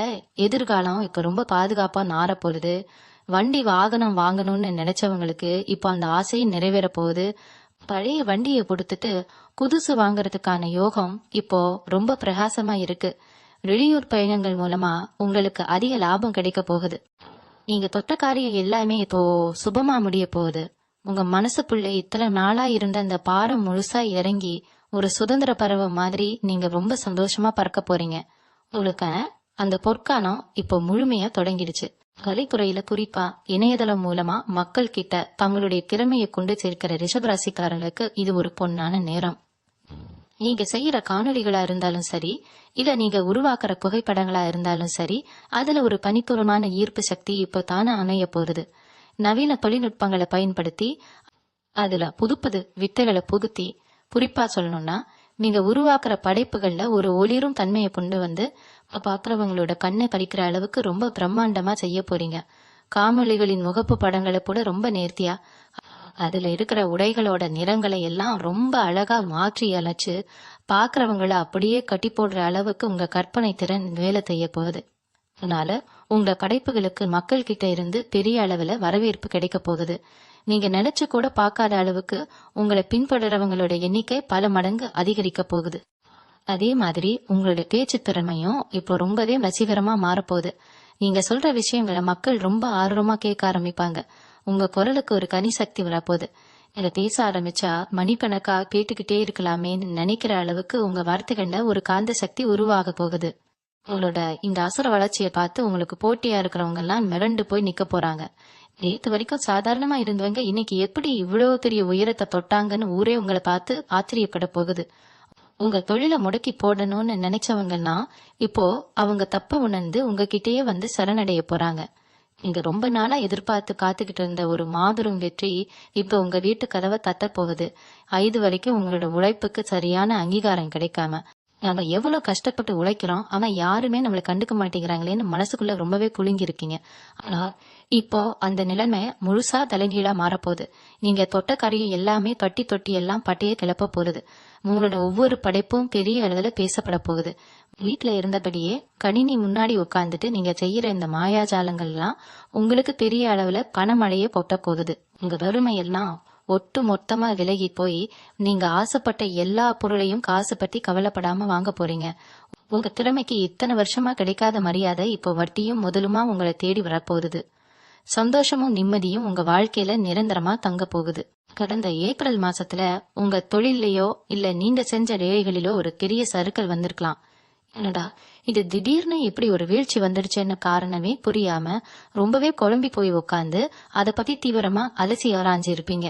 எதிர்காலம் இப்ப ரொம்ப பாதுகாப்பா நார போகுது. வண்டி வாகனம் வாங்கணும்னு நினைச்சவங்களுக்கு இப்ப அந்த ஆசையும் நிறைவேற போகுது. பழைய வண்டியை கொடுத்துட்டு புதுசு வாங்குறதுக்கான யோகம் இப்போ ரொம்ப பிரகாசமா இருக்கு. வெளியூர் பயணங்கள் மூலமா உங்களுக்கு அதிக லாபம் கிடைக்க போகுது. நீங்க தொட்ட காரியம் எல்லாமே இப்போ சுபமா முடிய போகுது. உங்க மனசுக்குள்ள இத்தனை நாளா இருந்த அந்த பாரம் முழுசா இறங்கி ஒரு சுதந்திர பறவை மாதிரி நீங்க ரொம்ப சந்தோஷமா பறக்க போறீங்க. உங்களுக்கு அந்த பொற்காலம் இப்போ முழுமையா தொடங்கிடுச்சு. கலைத்துறையில குறிப்பா இணையதளம் மூலமா மக்கள் கிட்ட தங்களுடைய திறமையை கொண்டு சேர்க்கிற ரிஷபராசிக்காரங்களுக்கு இது ஒரு பொன்னான நேரம். நீங்க செய்யற காணொளிகளா இருந்தாலும் சரி, இல்ல நீங்க உருவாக்குற புகைப்படங்களா இருந்தாலும் சரி, அதுல ஒரு தனித்துவமான ஈர்ப்பு சக்தி இப்போ தானே அமைய போகுது. நவீன தொழில்நுட்பங்களை பயன்படுத்தி அதுல புதுப்புது வித்தைகளை புகுத்தி, குறிப்பா சொல்லணும்னா நீங்க உருவாக்குற படைப்புகள்ல ஒரு ஒளிரும் தன்மையை கொண்டு வந்து பாக்குறவங்களோட கண்ணை பறிக்கிற அளவுக்கு ரொம்ப பிரம்மாண்டமா செய்ய போறீங்க. காணொளிகளின் முகப்பு படங்களை கூட ரொம்ப நேர்த்தியா, அதுல இருக்கிற உடைகளோட நிறங்களை எல்லாம் ரொம்ப அழகா மாற்றி அழைச்சு பாக்குறவங்கள அப்படியே கட்டி போடுற அளவுக்கு உங்க கற்பனை திறன் வேலை செய்ய போகுது. அதனால உங்க படைப்புகளுக்கு மக்கள் கிட்ட இருந்து பெரிய அளவுல வரவேற்பு கிடைக்க போகுது. நீங்க நினைச்சு கூட பார்க்காத அளவுக்கு உங்களை பின்தொடர்றவங்களோட எண்ணிக்கை பல மடங்கு அதிகரிக்க போகுது. அதே மாதிரி உங்களுடைய பேச்சு திறமையும் இப்போ ரொம்பவே வசீகரமா மாறப்போகுது. நீங்க சொல்ற விஷயங்களை மக்கள் ரொம்ப ஆர்வமா கேட்க ஆரம்பிப்பாங்க. உங்க குரலுக்கு ஒரு கனி சக்தி வரப்போகுது. இதை பேச ஆரம்பிச்சா மணிக்கணக்கா கேட்டுக்கிட்டே இருக்கலாமேன்னு நினைக்கிற அளவுக்கு உங்க வார்த்தைகள்ல ஒரு காந்த சக்தி உருவாக போகுது. உங்களோட இந்த அசுர வளர்ச்சியை பார்த்து உங்களுக்கு போட்டியா இருக்கிறவங்க எல்லாம் மிரண்டு போய் நிக்க போறாங்க. நேத்து வரைக்கும் சாதாரணமா இருந்தவங்க இன்னைக்கு எப்படி இவ்வளவு பெரிய உயரத்தை தொட்டாங்கன்னு ஊரே உங்களை பார்த்து ஆச்சரியப்பட போகுது. உங்க தொழிலை முடக்கி போடணும்னு நினைச்சவங்கன்னா இப்போ அவங்க தப்ப உணர்ந்து உங்ககிட்டயே வந்து சரணடைய போறாங்க. நீங்க ரொம்ப நாளா எதிர்பார்த்து காத்துக்கிட்டு இருந்த ஒரு மாபெரும் வெற்றி இப்ப உங்க வீட்டு கதவை தட்ட போகுது. 5 வரைக்கும் உங்களோட உழைப்புக்கு சரியான அங்கீகாரம் கிடைக்காம நாங்க எவ்வளவு கஷ்டப்பட்டு உழைக்கிறோம், ஆனா யாருமே நம்மளை கண்டுக்க மாட்டேங்கிறாங்களேன்னு மனசுக்குள்ள ரொம்பவே குலுங்கி இருக்கீங்க. ஆனா இப்போ அந்த நிலைமை முழுசா தலைகீழா மாறப்போகுது. நீங்க தொட்ட காரியம் எல்லாமே தொட்டி தொட்டி எல்லாம் பட்டையே கிளப்ப போகுது. உங்களோட ஒவ்வொரு படைப்பும் பெரிய அளவுல பேசப்பட போகுது. வீட்டுல இருந்தபடியே கணினி முன்னாடி உட்கார்ந்துட்டு நீங்க செய்யற இந்த மாயாஜாலங்கள் எல்லாம் உங்களுக்கு பெரிய அளவுல பணமழையே கொட்ட போகுது. உங்க வறுமை எல்லாம் ஒட்டு மொத்தமா விலகி போய் நீங்க ஆசைப்பட்ட எல்லா பொருளையும் காசு பத்தி கவலைப்படாம வாங்க போறீங்க. உங்க திறமைக்கு இத்தனை வருஷமா கிடைக்காத மரியாதை இப்போ வட்டியும் முதலுமா உங்களை தேடி வரப்போகுது. சந்தோஷமும் நிம்மதியும் உங்க வாழ்க்கையில நிரந்தரமா தங்க போகுது. கடந்த ஏப்ரல் மாசத்துல உங்க தொழிலையோ இல்ல நீங்க செஞ்ச வேலைகளிலோ ஒரு பெரிய சறுக்கல் வந்திருக்கலாம். என்னடா இது திடீர்னு இப்படி ஒரு வீழ்ச்சி வந்துடுச்சுன்னு காரணமே புரியாம ரொம்பவே குழம்பி போய் உட்காந்து அதை பத்தி தீவிரமா அலசி ஆராய்ஞ்சு இருப்பீங்க.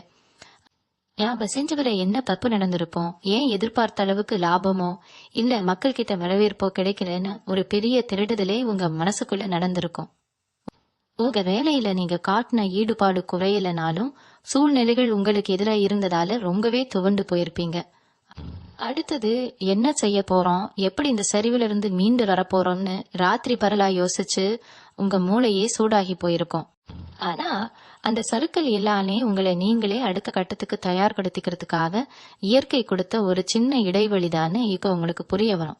நாம செஞ்சவரை என்ன தப்பு நடந்திருப்போம், ஏன் எதிர்பார்த்த அளவுக்கு லாபமோ இல்ல மக்கள் கிட்ட வரவேற்போ கிடைக்கலன்னு ஒரு பெரிய திருடுதலே உங்க மனசுக்குள்ள நடந்திருக்கும். உங்க வேலையில நீங்க காட்டின ஈடுபாடு குறையலனாலும் சூழ்நிலைகள் உங்களுக்கு எதிராக இருந்ததால ரொம்பவே துவண்டு போயிருப்பீங்க. அடுத்தது என்ன செய்ய போறோம், எப்படி இந்த சரிவுல இருந்து மீண்டு வரப்போறோம்னு ராத்திரி பரலா யோசிச்சு உங்க மூளையே சூடாகி போயிருக்கும். ஆனா அந்த சறுக்கல் எல்லாமே உங்களை நீங்களே அடுத்த கட்டத்துக்கு தயார்படுத்திக்கிறதுக்காக இயற்கை கொடுத்த ஒரு சின்ன இடைவெளிதான்னு இப்ப உங்களுக்கு புரிய வரும்.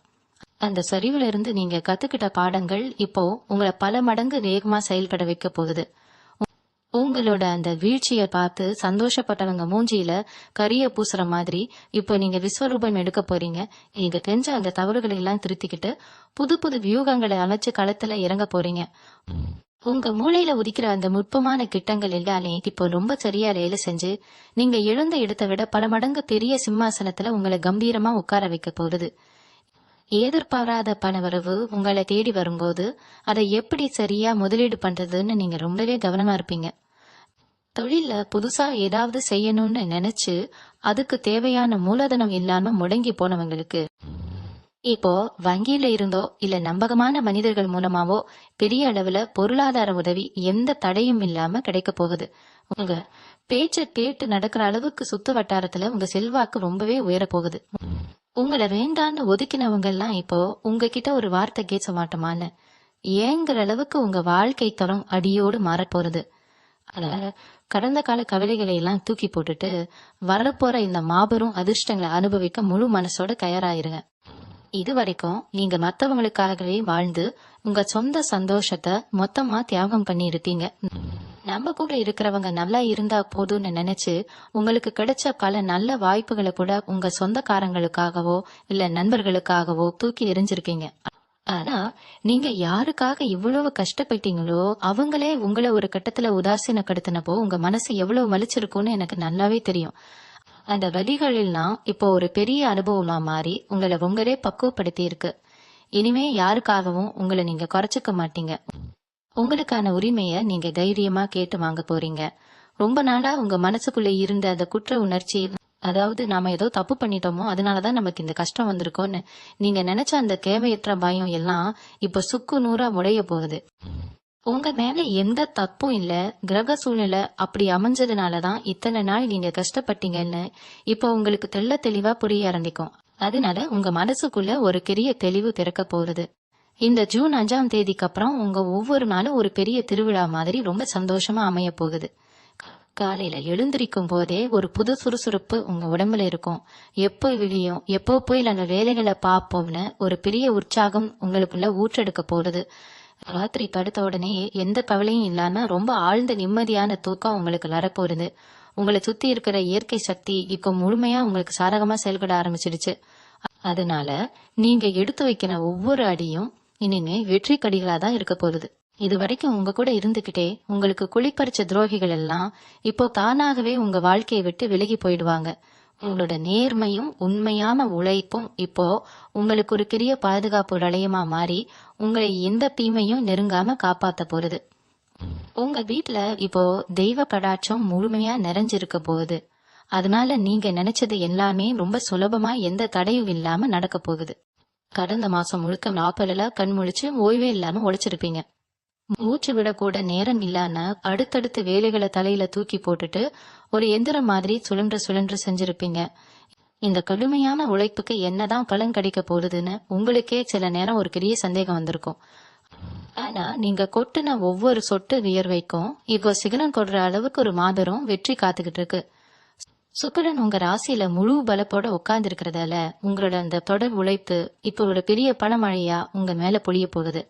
அந்த சரிவுல இருந்து நீங்க கத்துக்கிட்ட பாடங்கள் இப்போ உங்களை பல மடங்கு வேகமா செயல்பட வைக்க போகுது. உங்களோட அந்த வீழ்ச்சியை பார்த்து சந்தோஷப்பட்டவங்க மூஞ்சியில கரிய பூசுற மாதிரி இப்போ நீங்க விஸ்வரூபம் எடுக்க போறீங்க. நீங்க செஞ்ச அந்த தவறுகளை எல்லாம் திருத்திக்கிட்டு புது புது வியூகங்களை அமைச்சு களத்துல இறங்க போறீங்க. உங்க மூளையில உதிக்கிற அந்த நுட்பமான திட்டங்கள் எல்லாமே இப்போ ரொம்ப சரியா வேலை செஞ்சு நீங்க எழுந்த இடத்தை விட பல மடங்கு பெரிய சிம்மாசனத்துல உங்களை கம்பீரமா உட்கார வைக்க போகுது. எதிர்பாராத பணவரவு உங்களை தேடி வரும்போது அதை எப்படி சரியா முதலீடு பண்றதுன்னு நீங்க ரொம்பவே கவனமா இருப்பீங்க. தொழில புதுசா ஏதாவது செய்யணும்னு நினைச்சு அதுக்கு தேவையான மூலதனம் இல்லாம முடங்கி போனவங்களுக்கு இப்போ வங்கியில இருந்தோ இல்ல நம்பகமான மனிதர்கள் மூலமாவோ பெரிய அளவுல பொருளாதார உதவி எந்த தடையும் இல்லாம கிடைக்க போகுது. உங்க பேச்ச கேட்டு நடக்கிற அளவுக்கு சுத்து வட்டாரத்துல உங்க செல்வாக்கு ரொம்பவே உயர போகுது. உங்களை வேண்டான்னு ஒதுக்கினவங்க எல்லாம் இப்போ உங்ககிட்ட ஒரு வார்த்தை கேட்க மாட்டோமான்னு ஏங்குற அளவுக்கு உங்க வாழ்க்கை தரம் அடியோடு மாறப்போறது. அதனால கடந்த கால கவலைகளை எல்லாம் தூக்கி போட்டுட்டு வரப்போற இந்த மாபெரும் அதிர்ஷ்டங்களை அனுபவிக்க முழு மனசோட தயாராயிருங்க. இது வரைக்கும் நீங்க மத்தவங்களுக்காகவே வாழ்ந்து உங்க சொந்த சந்தோஷத்தை மொத்தமா தியாகம் பண்ணி இருப்பீங்க. நம்ம கூட இருக்கிறவங்க நல்லா இருந்தா போதும்னு நினைச்சு உங்களுக்கு கிடைச்ச பல நல்ல வாய்ப்புகளை கூட உங்க சொந்தக்காரங்களுக்காகவோ இல்ல நண்பர்களுக்காகவோ தூக்கி எறிஞ்சிருக்கீங்க. ஆனா நீங்க யாருக்காக இவ்வளவு கஷ்டப்பட்டீங்களோ அவங்களே உங்களை ஒரு கட்டத்துல உதாசீனப்படுத்தினப்போ உங்க மனசு எவ்வளவு வலிச்சிருக்கும்னு எனக்கு நல்லாவே தெரியும். அந்த வலிகளெல்லாம் இப்போ ஒரு பெரிய அனுபவமா மாறி உங்களை உங்களே பக்குவப்படுத்தி இருக்கு. இனிமே யாருக்காகவும் உங்களை நீங்க குறைச்சிக்க மாட்டீங்க. உங்களுக்கான உரிமைய நீங்க தைரியமா கேட்டு வாங்க போறீங்க. ரொம்ப நாளா உங்க மனசுக்குள்ள இருந்த அந்த குற்ற உணர்ச்சி, அதாவது நாம ஏதோ தப்பு பண்ணிட்டோமோ அதனாலதான் நமக்கு இந்த கஷ்டம் வந்திருக்கோன்னு நீங்க நினைச்ச அந்த தேவையற்ற பயம் எல்லாம் இப்ப சுக்கு நூறா உடைய போகுது. உங்க மேல எந்த தப்பும் இல்ல, கிரக சூழ்நிலை அப்படி அமைஞ்சதுனாலதான் இத்தனை நாள் நீங்க கஷ்டப்பட்டீங்கன்னு இப்போ உங்களுக்கு தெள்ள தெளிவா புரிய ஆரம்பிக்கும். அதனால உங்க மனசுக்குள்ள ஒரு பெரிய தெளிவு பிறக்க போகுது. இந்த ஜூன் 5ஆம் தேதிக்கு அப்புறம் உங்க ஒவ்வொரு நாளும் ஒரு பெரிய திருவிழா மாதிரி ரொம்ப சந்தோஷமா அமைய போகுது. காலையில எழுந்திருக்கும் போதே ஒரு புது சுறுசுறுப்பு உங்க உடம்புல இருக்கும். எப்போ விழியும், எப்போ போய் அந்த வேலைகளை பார்ப்போம்னு ஒரு பெரிய உற்சாகம் உங்களுக்குள்ள ஊற்றெடுக்க போகுது. ராத்திரி படுத்த உடனே எந்த கவலையும் இல்லாம ரொம்ப ஆழ்ந்த நிம்மதியான தூக்கம் உங்களுக்கு வரப்போகுது. உங்களை சுத்தி இருக்கிற இயற்கை சக்தி இப்போ முழுமையா உங்களுக்கு சாதகமா செயல்பட ஆரம்பிச்சிடுச்சு. அதனால நீங்க எடுத்து வைக்கிற ஒவ்வொரு அடியும் இனிமே வெற்றி கடிகளா தான் இருக்க போகுது. இது வரைக்கும் உங்க கூட இருந்துகிட்டே உங்களுக்கு குளிப்பறிச்ச துரோகிகள் எல்லாம் இப்போ தானாகவே உங்க வாழ்க்கையை விட்டு விலகி போயிடுவாங்க. உங்களோட நேர்மையும் உண்மையான உழைப்பும் இப்போ உங்களுக்கு ஒரு பெரிய பாதுகாப்பு வளையமா மாறி உங்களை எந்த தீமையும் நெருங்காம காப்பாத்த போறது. உங்க வீட்டுல இப்போ தெய்வ கடாட்சம் முழுமையா நிறைஞ்சிருக்க போகுது. அதனால நீங்க நினைச்சது எல்லாமே ரொம்ப சுலபமா எந்த தடையும் இல்லாம நடக்க போகுது. கடந்த மாசம் முழுக்க நாப்பல கண் முழிச்சு ஓய்வே இல்லாம உழைச்சிருப்பீங்க. மூச்சு விடக்கூட நேரம் இல்லாம அடுத்தடுத்த வேலைகளை தலையில தூக்கி போட்டுட்டு ஒரு எந்திரம் மாதிரி சுழன்று செஞ்சிருப்பீங்க. இந்த கடுமையான உழைப்புக்கு என்னதான் பலன் கிடைக்க போகுதுன்னு உங்களுக்கே சில நேரம் ஒரு பெரிய சந்தேகம் வந்திருக்கும். ஆனா நீங்க கொட்டின ஒவ்வொரு சொட்டு வியர்வைக்கும் இப்போ சிகரம் கொடுற அளவுக்கு ஒரு மாபெரும் வெற்றி காத்துக்கிட்டு இருக்கு. சுக்கிரன் உங்க ராசியில முழு பலத்தோட உட்கார்ந்து இருக்கிறதால உங்களோட அந்த தொடர் உழைப்பு இப்போ ஒரு பெரிய பணமழையா உங்க மேல பொழிய போகுது.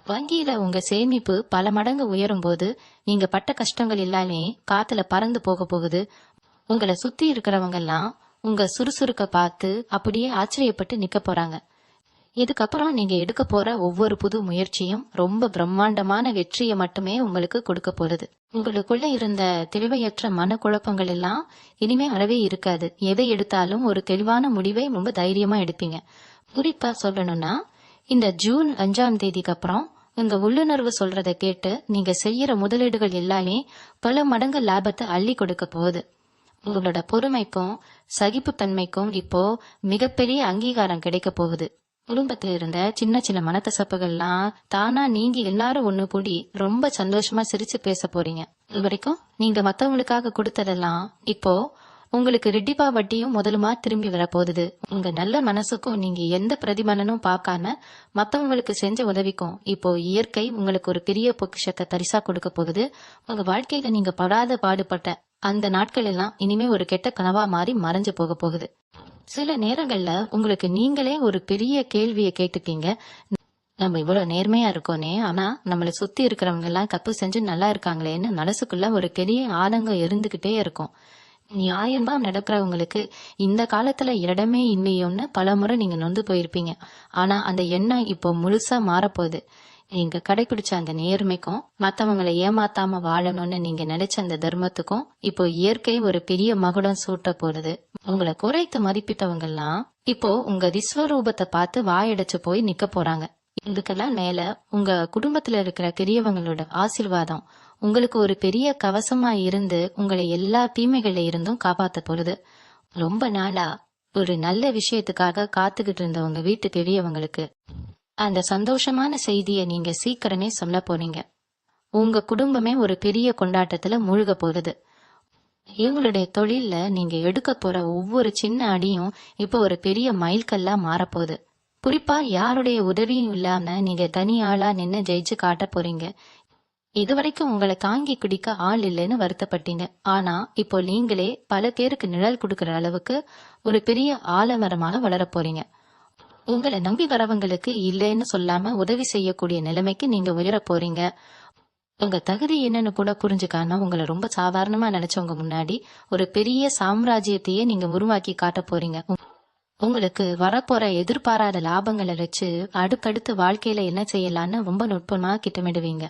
வங்கியில உங்க சேமிப்பு பல மடங்கு உயரும் போது நீங்க பட்ட கஷ்டங்கள் எல்லாமே காத்துல பறந்து போக போகுது. உங்களை சுத்தி இருக்கிறவங்க எல்லாம் உங்க சுறுசுறுக்க பார்த்து அப்படியே ஆச்சரியப்பட்டு நிக்க போறாங்க. இதுக்கப்புறம் நீங்க எடுக்க போற ஒவ்வொரு புது முயற்சியும் ரொம்ப பிரம்மாண்டமான வெற்றியை மட்டுமே உங்களுக்கு கொடுக்க போறது. உங்களுக்குள்ள இருந்த தெளிவையற்ற மனக்குழப்பங்கள் எல்லாம் இனிமே அறவே இருக்காது. எதை எடுத்தாலும் ஒரு தெளிவான முடிவை ரொம்ப தைரியமா எடுப்பீங்க. குறிப்பா சொல்லணும்னா இந்த ஜூன் 5ஆம் தேதிக்கு அப்புறம் உங்க உள்ளுணர்வு சொல்றத கேட்டு நீங்க செய்யற முதலீடுகள் எல்லாமே பல மடங்கு லாபத்தை அள்ளி கொடுக்க போகுது. உங்களோட பொறுமைக்கும் சகிப்புத்தன்மைக்கும் இப்போ மிகப்பெரிய அங்கீகாரம் கிடைக்க போகுது. குடும்பத்துல இருந்த சின்ன சின்ன மனக்கசப்புகள்லாம் தானா நீங்கி எல்லாரும் ஒண்ணு கூடி ரொம்ப சந்தோஷமா சிரிச்சு பேச போறீங்க. இது வரைக்கும் நீங்க மத்தவங்களுக்காக கொடுத்ததெல்லாம் இப்போ உங்களுக்கு ரெட்டிப்பா வட்டியும் முதலுமா திரும்பி வர போகுது. உங்க நல்ல மனசுக்கும் நீங்க எந்த பிரதிபலனும் பார்க்காம மத்தவங்களுக்கு செஞ்ச உதவிக்கும் இப்போ இயற்கை உங்களுக்கு ஒரு பெரிய பொக்கிஷத்தை பரிசா கொடுக்க போகுது. உங்க வாழ்க்கையில நீங்க படாத பாடுபட்ட அந்த நாட்கள் எல்லாம் இனிமே ஒரு கெட்ட கனவா மாறி மறைஞ்சு போக போகுது. சில நேரங்கள்ல உங்களுக்கு நீங்களே ஒரு பெரிய கேள்வியை கேட்டுப்பீங்க. நம்ம இவ்வளவு நேர்மையா இருக்கோனே, ஆனா நம்மளை சுத்தி இருக்கிறவங்க எல்லாம் தப்பு செஞ்சு நல்லா இருக்காங்களேன்னு மனசுக்குள்ள ஒரு பெரிய ஆதங்கம் இருந்துகிட்டே இருக்கும். நியாயமா நடக்கிறவங்களுக்கு இந்த காலத்துல இடமே இல்லையோன்னு பல முறை நீங்க நொந்து போயிருப்பீங்க. ஆனா அந்த எண்ணம் இப்போ முழுசா மாறப்போகுது. நீங்க கடைபிடிச்ச அந்த நேர்மைக்கும் மத்தவங்களை ஏமாத்தாம வாழணும்னு நீங்க நினைச்ச அந்த தர்மத்துக்கும் இப்போ இயற்கை ஒரு பெரிய மகுடம் சூட்ட போறது. உங்களை குறைத்து மதிப்பிட்டவங்க எல்லாம் இப்போ உங்க விஸ்வரூபத்தை பார்த்து வாயடைச்சு போய் நிக்க போறாங்க. இதுக்கெல்லாம் மேல உங்க குடும்பத்துல இருக்கிற பெரியவங்களோட ஆசீர்வாதம் உங்களுக்கு ஒரு பெரிய கவசமா இருந்து உங்களை எல்லா தீமைகள்ல இருந்தும் காப்பாத்த போகுது. ரொம்ப நாளா ஒரு நல்ல விஷயத்துக்காக காத்துக்கிட்டு இருந்த உங்க வீட்டு பெரியவங்களுக்கு அந்த சந்தோஷமான செய்தியை நீங்க சீக்கிரமே சொல்ல போறீங்க. உங்க குடும்பமே ஒரு பெரிய கொண்டாட்டத்துல மூழ்க போகுது. இவங்களுடைய தொழில்ல நீங்க எடுக்க போற ஒவ்வொரு சின்ன அடியும் இப்ப ஒரு பெரிய மைல்கல்லா மாறப்போகுது. குறிப்பா யாருடைய உதவியும் இல்லாம நீங்க தனி ஆளா நின்னு ஜெயிச்சு காட்ட போறீங்க. இதுவரைக்கும் உங்களை தாங்கி பிடிக்க ஆள் இல்லைன்னு வருத்தப்பட்டீங்க. ஆனா இப்போ நீங்களே பல பேருக்கு நிழல் கொடுக்கற அளவுக்கு ஒரு பெரிய ஆலமரமாக வளர போறீங்க. உங்களை நம்பி வரவங்களுக்கு இல்லைன்னு சொல்லாம உதவி செய்யக்கூடிய நிலைமைக்கு நீங்க உயர போறீங்க. உங்க தகுதி என்னன்னு கூட புரிஞ்சுக்காம உங்களை ரொம்ப சாதாரணமா நினைச்சவங்க முன்னாடி ஒரு பெரிய சாம்ராஜ்யத்தையே நீங்க உருவாக்கி காட்ட போறீங்க. உங்களுக்கு வரப்போற எதிர்பாராத லாபங்களை வச்சு அடுத்தடுத்து வாழ்க்கையில என்ன செய்யலான்னு ரொம்ப நுட்பமா திட்டமிடுவீங்க.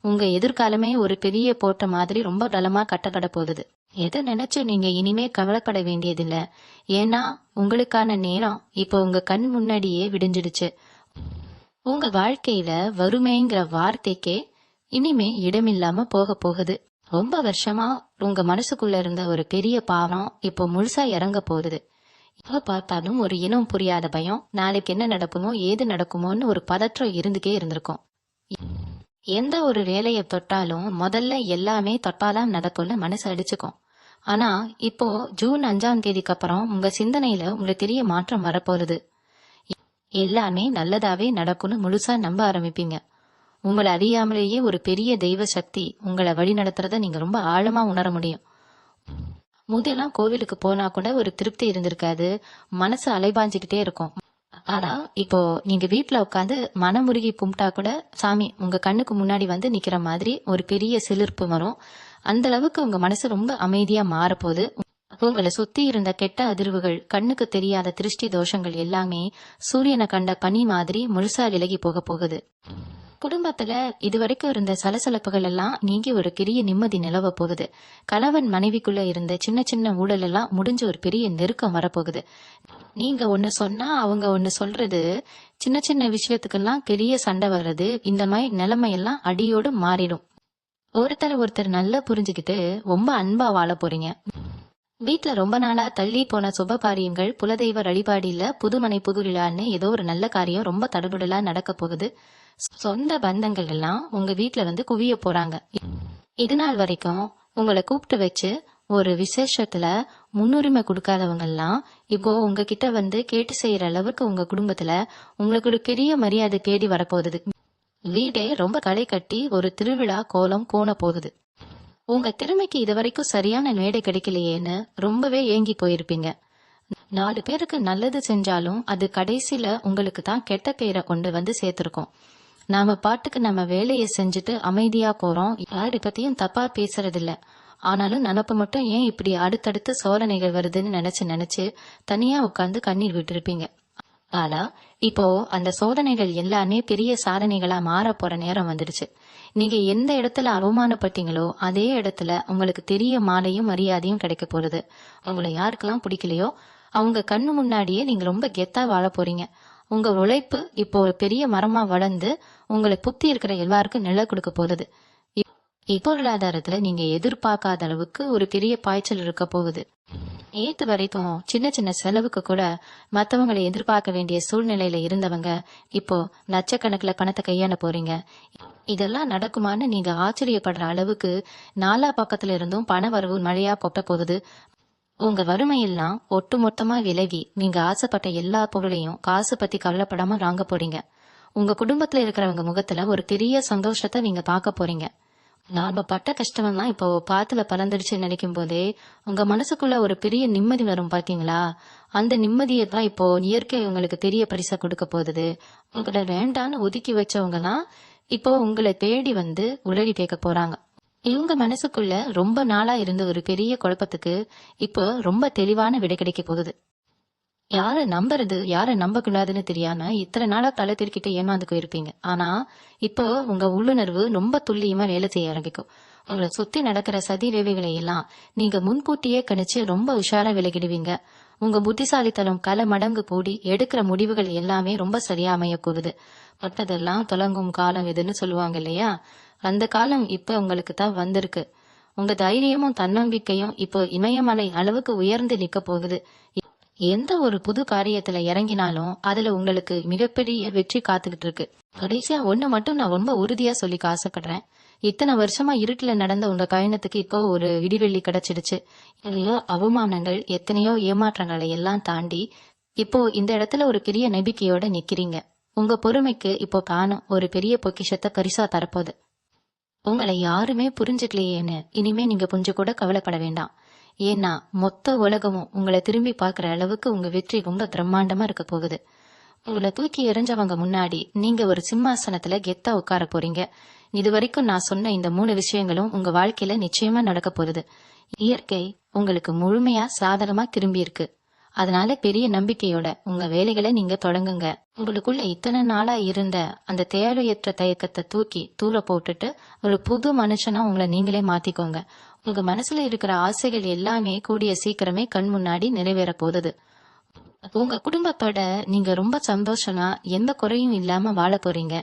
உங்க எதிர்காலமே ஒரு பெரிய போட்ட மாதிரி ரொம்ப பலமா கட்டப்பட போகுது. எதை நினைச்சு நீங்க இனிமே கவலைப்பட வேண்டியதில்ல. ஏன்னா உங்களுக்கான நேரம் இப்போ உங்க கண் முன்னாடியே விடிஞ்சிடுச்சு. உங்க வாழ்க்கையில வறுமைங்கிற வார்த்தைக்கே இனிமே இடமில்லாம போக போகுது. ரொம்ப வருஷமா உங்க மனசுக்குள்ள இருந்த ஒரு பெரிய பாவம் இப்போ முழுசா இறங்க போகுது. எப்ப பார்த்தாலும் ஒரு இனம் புரியாத பயம், நாளைக்கு என்ன நடக்குமோ ஏது நடக்குமோன்னு ஒரு பதற்றம் இருந்துக்கே இருந்திருக்கும். எந்த ஒரு வேலையை தொட்டாலும் முதல்ல எல்லாமே தொட்டாலாம் நடக்கும்னு மனசு அடிச்சுக்கும். ஆனா இப்போ ஜூன் 5ஆம் தேதிக்கு அப்புறம் உங்க சிந்தனையில உங்களுக்கு பெரிய மாற்றம் வரப்போகுது. எல்லாமே நல்லதாவே நடக்கும்னு முழுசா நம்ப ஆரம்பிப்பீங்க. உங்களை அறியாமலேயே ஒரு பெரிய தெய்வ சக்தி உங்களை வழி நடத்துறத நீங்க ரொம்ப ஆழமா உணர முடியும். முதலாம் கோவிலுக்கு போனா கூட ஒரு திருப்தி இருந்திருக்காது. மனசு அலைபாஞ்சுக்கிட்டே இருக்கும். ஆனா இப்போ நீங்க வீட்ல உட்காந்து மனமுருகி கும்பிட்டா கூட சாமி உங்க கண்ணுக்கு முன்னாடி வந்து நிக்கிற மாதிரி ஒரு பெரிய சிலிர்ப்பு வரும். அந்த அளவுக்கு உங்க மனசு ரொம்ப அமைதியா மாறப்போகுது. உங்களை சுத்தி இருந்த கெட்ட அதிர்வுகள், கண்ணுக்கு தெரியாத திருஷ்டி தோஷங்கள் எல்லாமே சூரியனை கண்ட பனி மாதிரி முழுசா விலகி போக போகுது. குடும்பத்துல இதுவரைக்கும் இருந்த சலசலப்புகள் எல்லாம் நீங்கி ஒரு பெரிய நிம்மதி நிலவ போகுது. கணவன் மனைவிக்குள்ள இருந்த சின்ன சின்ன ஊழல் எல்லாம் முடிஞ்சு ஒரு பெரிய நெருக்கம் வரப்போகுது. நீங்க ஒண்ணு சொன்னா அவங்க ஒண்ணு சொல்றது, சின்ன சின்ன விஷயத்துக்கெல்லாம் பெரிய சண்டை வர்றது, இந்த மாதிரி நிலைமையெல்லாம் அடியோடு மாறிடும். ஒருத்தர் நல்லா புரிஞ்சுக்கிட்டு ரொம்ப அன்பா வாழ போறீங்க. வீட்ல ரொம்ப நாளா தள்ளி போன சுப காரியங்கள், குலதெய்வ வழிபாடு இல்ல புதுமனை புது விழான்னு ஏதோ ஒரு நல்ல காரியம் ரொம்ப தடபுடலா நடக்க போகுது. சொந்த பந்தங்கள் எல்லாம் உங்க வீட்ல வந்து குவிய போறாங்க. இது நாள் வரைக்கும் உங்களை கூப்பிட்டு வச்சு ஒரு விசேஷத்துல முன்னுரிமை கொடுக்காதவங்க எல்லாம் இப்போ உங்ககிட்ட வந்து கேட்டு செய்யற அளவுக்கு உங்க குடும்பத்துல உங்களுக்கு ஒரு பெரிய மரியாதை தேடி வரப்போகுது. வீடே ரொம்ப களை கட்டி ஒரு திருவிழா கோலம் கோண போகுது. உங்க திறமைக்கு இதுவரைக்கும் சரியான மேடை கிடைக்கலையேன்னு ரொம்பவே ஏங்கி போயிருப்பீங்க. 4 பேருக்கு நல்லது செஞ்சாலும் அது கடைசியில உங்களுக்கு தான் கெட்ட பெயரை கொண்டு வந்து சேர்த்திருக்கோம். நாம பாட்டுக்கு நம்ம வேலையை செஞ்சுட்டு அமைதியா போறோம், யாரு பத்தியும் தப்பா பேசுறது இல்ல. ஆனாலும் நினப்பு மட்டும் ஏன் இப்படி அடுத்தடுத்து சோதனைகள் வருதுன்னு நினைச்சு தனியா உட்கார்ந்து கண்ணீர் விட்டுருப்பீங்க. ஆனா இப்போ அந்த சோதனைகள் எல்லாமே பெரிய சாதனைகளா மாற போற நேரம் வந்துடுச்சு. நீங்க எந்த இடத்துல அவமானப்பட்டீங்களோ அதே இடத்துல உங்களுக்கு தெரிய மாலையும் மரியாதையும் கிடைக்க போறது. உங்களை யாருக்கெல்லாம் பிடிக்கலையோ அவங்க கண்ணு முன்னாடியே நீங்க ரொம்ப கெத்தா வாழ போறீங்க. உங்க உழைப்பு இப்போ ஒரு பெரிய மரமா வளர்ந்து உங்களை புத்தி இருக்கிற எல்லாருக்கும் நிழல் கொடுக்க போகுது. பொருளாதாரத்துல நீங்க எதிர்பார்க்காத அளவுக்கு ஒரு பெரிய பாய்ச்சல் இருக்க போகுது. நேத்து வரைக்கும் சின்ன சின்ன செலவுக்கு கூட மத்தவங்களை எதிர்பார்க்க வேண்டிய சூழ்நிலையில இருந்தவங்க இப்போ லட்சக்கணக்குல பணத்தை கையாள போறீங்க. இதெல்லாம் நடக்குமான்னு நீங்க ஆச்சரியப்படுற அளவுக்கு நாலா பக்கத்துல இருந்தும் பண வரவு மழையா கொட்ட போகுது. உங்க வறுமையெல்லாம் ஒட்டு மொத்தமா விலகி நீங்க ஆசைப்பட்ட எல்லா பொருளையும் காசு பத்தி கவலைப்படாம வாங்க போறீங்க. உங்க குடும்பத்துல இருக்கிறவங்க முகத்துல ஒரு பெரிய சந்தோஷத்தை நீங்க பார்க்க போறீங்க. நாம பட்ட கஷ்டமெல்லாம் இப்போ பாத்துல பறந்துடுச்சு நினைக்கும் போதே உங்க மனசுக்குள்ள ஒரு பெரிய நிம்மதி வரும் பாத்தீங்களா? அந்த நிம்மதியை தான் இப்போ இயற்கை உங்களுக்கு பெரிய பரிசா கொடுக்க போகுது. உங்களை வேண்டான்னு ஒதுக்கி வச்சவங்க எல்லாம் இப்போ உங்களை தேடி வந்து உதவி கேட்க போறாங்க. இவங்க மனசுக்குள்ள ரொம்ப நாளா இருந்த ஒரு பெரிய குழப்பத்துக்கு இப்போ ரொம்ப தெளிவான விடை கிடைக்க போகுது. யார நம்புறது யார நம்ப கூடாதுன்னு தெரியாம இத்தனை நாளா தலை திருக்கிட்டு ஏமாந்து போயிருப்பீங்க. ஆனா இப்போ உங்க உள்ளுணர்வு ரொம்ப துல்லியமா வேலை செய்ய ஆரம்பிக்கும். உங்களை சுத்தி நடக்கிற சதி வேலைகளை எல்லாம் நீங்க முன்கூட்டியே கணிச்சு ரொம்ப உஷாரா விலகிடுவீங்க. உங்க புத்திசாலித்தனம் கல மடங்கு கூடி எடுக்கிற முடிவுகள் எல்லாமே ரொம்ப சரியா அமைய போகுது. பட்டதெல்லாம் தொடங்கும் காலம் எதுன்னு சொல்லுவாங்க இல்லையா? அந்த காலம் இப்ப உங்களுக்கு தான் வந்திருக்கு. உங்க தைரியமும் தன்னம்பிக்கையும் இப்போ இமயமலை அளவுக்கு உயர்ந்து நிக்க போகுது. எந்த ஒரு புது காரியத்துல இறங்கினாலும் அதுல உங்களுக்கு மிகப்பெரிய வெற்றி காத்துக்கிட்டு இருக்கு. கடைசியா ஒண்ணு மட்டும் நான் ரொம்ப உறுதியா சொல்லி ஆசைப்படுறேன். இத்தனை வருஷமா இருட்டுல நடந்த உங்க பயணத்துக்கு இப்போ ஒரு விடிவெள்ளி கிடைச்சிடுச்சு. எத்தனையோ அவமானங்கள் எத்தனையோ ஏமாற்றங்களை எல்லாம் தாண்டி இப்போ இந்த இடத்துல ஒரு பெரிய நம்பிக்கையோட நிக்கிறீங்க. உங்க பொறுமைக்கு இப்போ காணும் ஒரு பெரிய பொக்கிஷத்தை பரிசா தரப்போகுது. உங்களை யாருமே புரிஞ்சுக்கலையேன்னு இனிமே நீங்க கொஞ்சம் கூட கவலைப்பட வேண்டாம். ஏன்னா மொத்த உலகமும் உங்களை திரும்பி பார்க்குற அளவுக்கு உங்க வெற்றி ரொம்ப பிரம்மாண்டமா இருக்க போகுது. உங்களை தூக்கி எறிஞ்சவங்க முன்னாடி நீங்க ஒரு சிம்மாசனத்துல கெத்தா உட்கார போறீங்க. இது வரைக்கும் நான் சொன்ன இந்த 3 விஷயங்களும் உங்க வாழ்க்கையில நிச்சயமா நடக்க போகுது. இயற்கை உங்களுக்கு முழுமையா சாதகமா திரும்பி இருக்கு. அதனால பெரிய நம்பிக்கையோட உங்க வேலைகளை நீங்க தொடங்குங்க. உங்களுக்குள்ள இத்தனை நாளா இருந்த அந்த தேவையற்ற தயக்கத்தை தூக்கி தூர போட்டுட்டு ஒரு புது மனுஷனா உங்களை நீங்களே மாத்திக்கோங்க. உங்க மனசுல இருக்கிற ஆசைகள் எல்லாமே கூடிய சீக்கிரமே கண் முன்னாடி நிறைவேற போகுது. உங்க குடும்பத்தோட நீங்க ரொம்ப சந்தோஷமா எந்த குறையும் இல்லாம வாழ போறீங்க.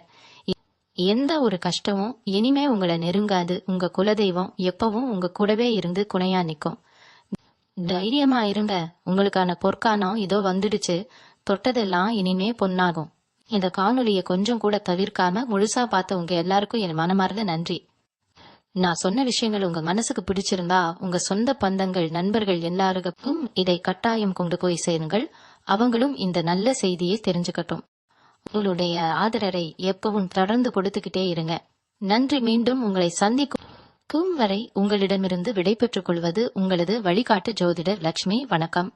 எந்த ஒரு கஷ்டமும் இனிமே உங்களை நெருங்காது. உங்க குலதெய்வம் எப்பவும் உங்க கூடவே இருந்து துணையா நிக்கும். தைரியமா இருங்க. உங்களுக்கான பொற்காலம் இதோ வந்துடுச்சு. தொட்டதெல்லாம் இனிமே பொன்னாகும். இந்த காணொலியை கொஞ்சம் கூட தவிர்க்காம முழுசா பார்த்த உங்க எல்லாருக்கும் என் மனமார்ந்த நன்றி. நான் சொன்ன விஷயங்கள் உங்க மனசுக்கு பிடிச்சிருந்தா உங்க சொந்த பந்தங்கள் நண்பர்கள் எல்லாருக்கும் இதை கட்டாயம் கொண்டு போய் சேருங்கள். அவங்களும் இந்த நல்ல செய்தியை தெரிஞ்சுக்கட்டும். உங்களுடைய ஆதரவை எப்பவும் தொடர்ந்து கொடுத்துக்கிட்டே இருங்க. நன்றி. மீண்டும் உங்களை சந்திக்கும் வரை உங்களிடமிருந்து விடை பெற்றுக் கொள்வது உங்களது வழிகாட்டு ஜோதிடர் லட்சுமி. வணக்கம்.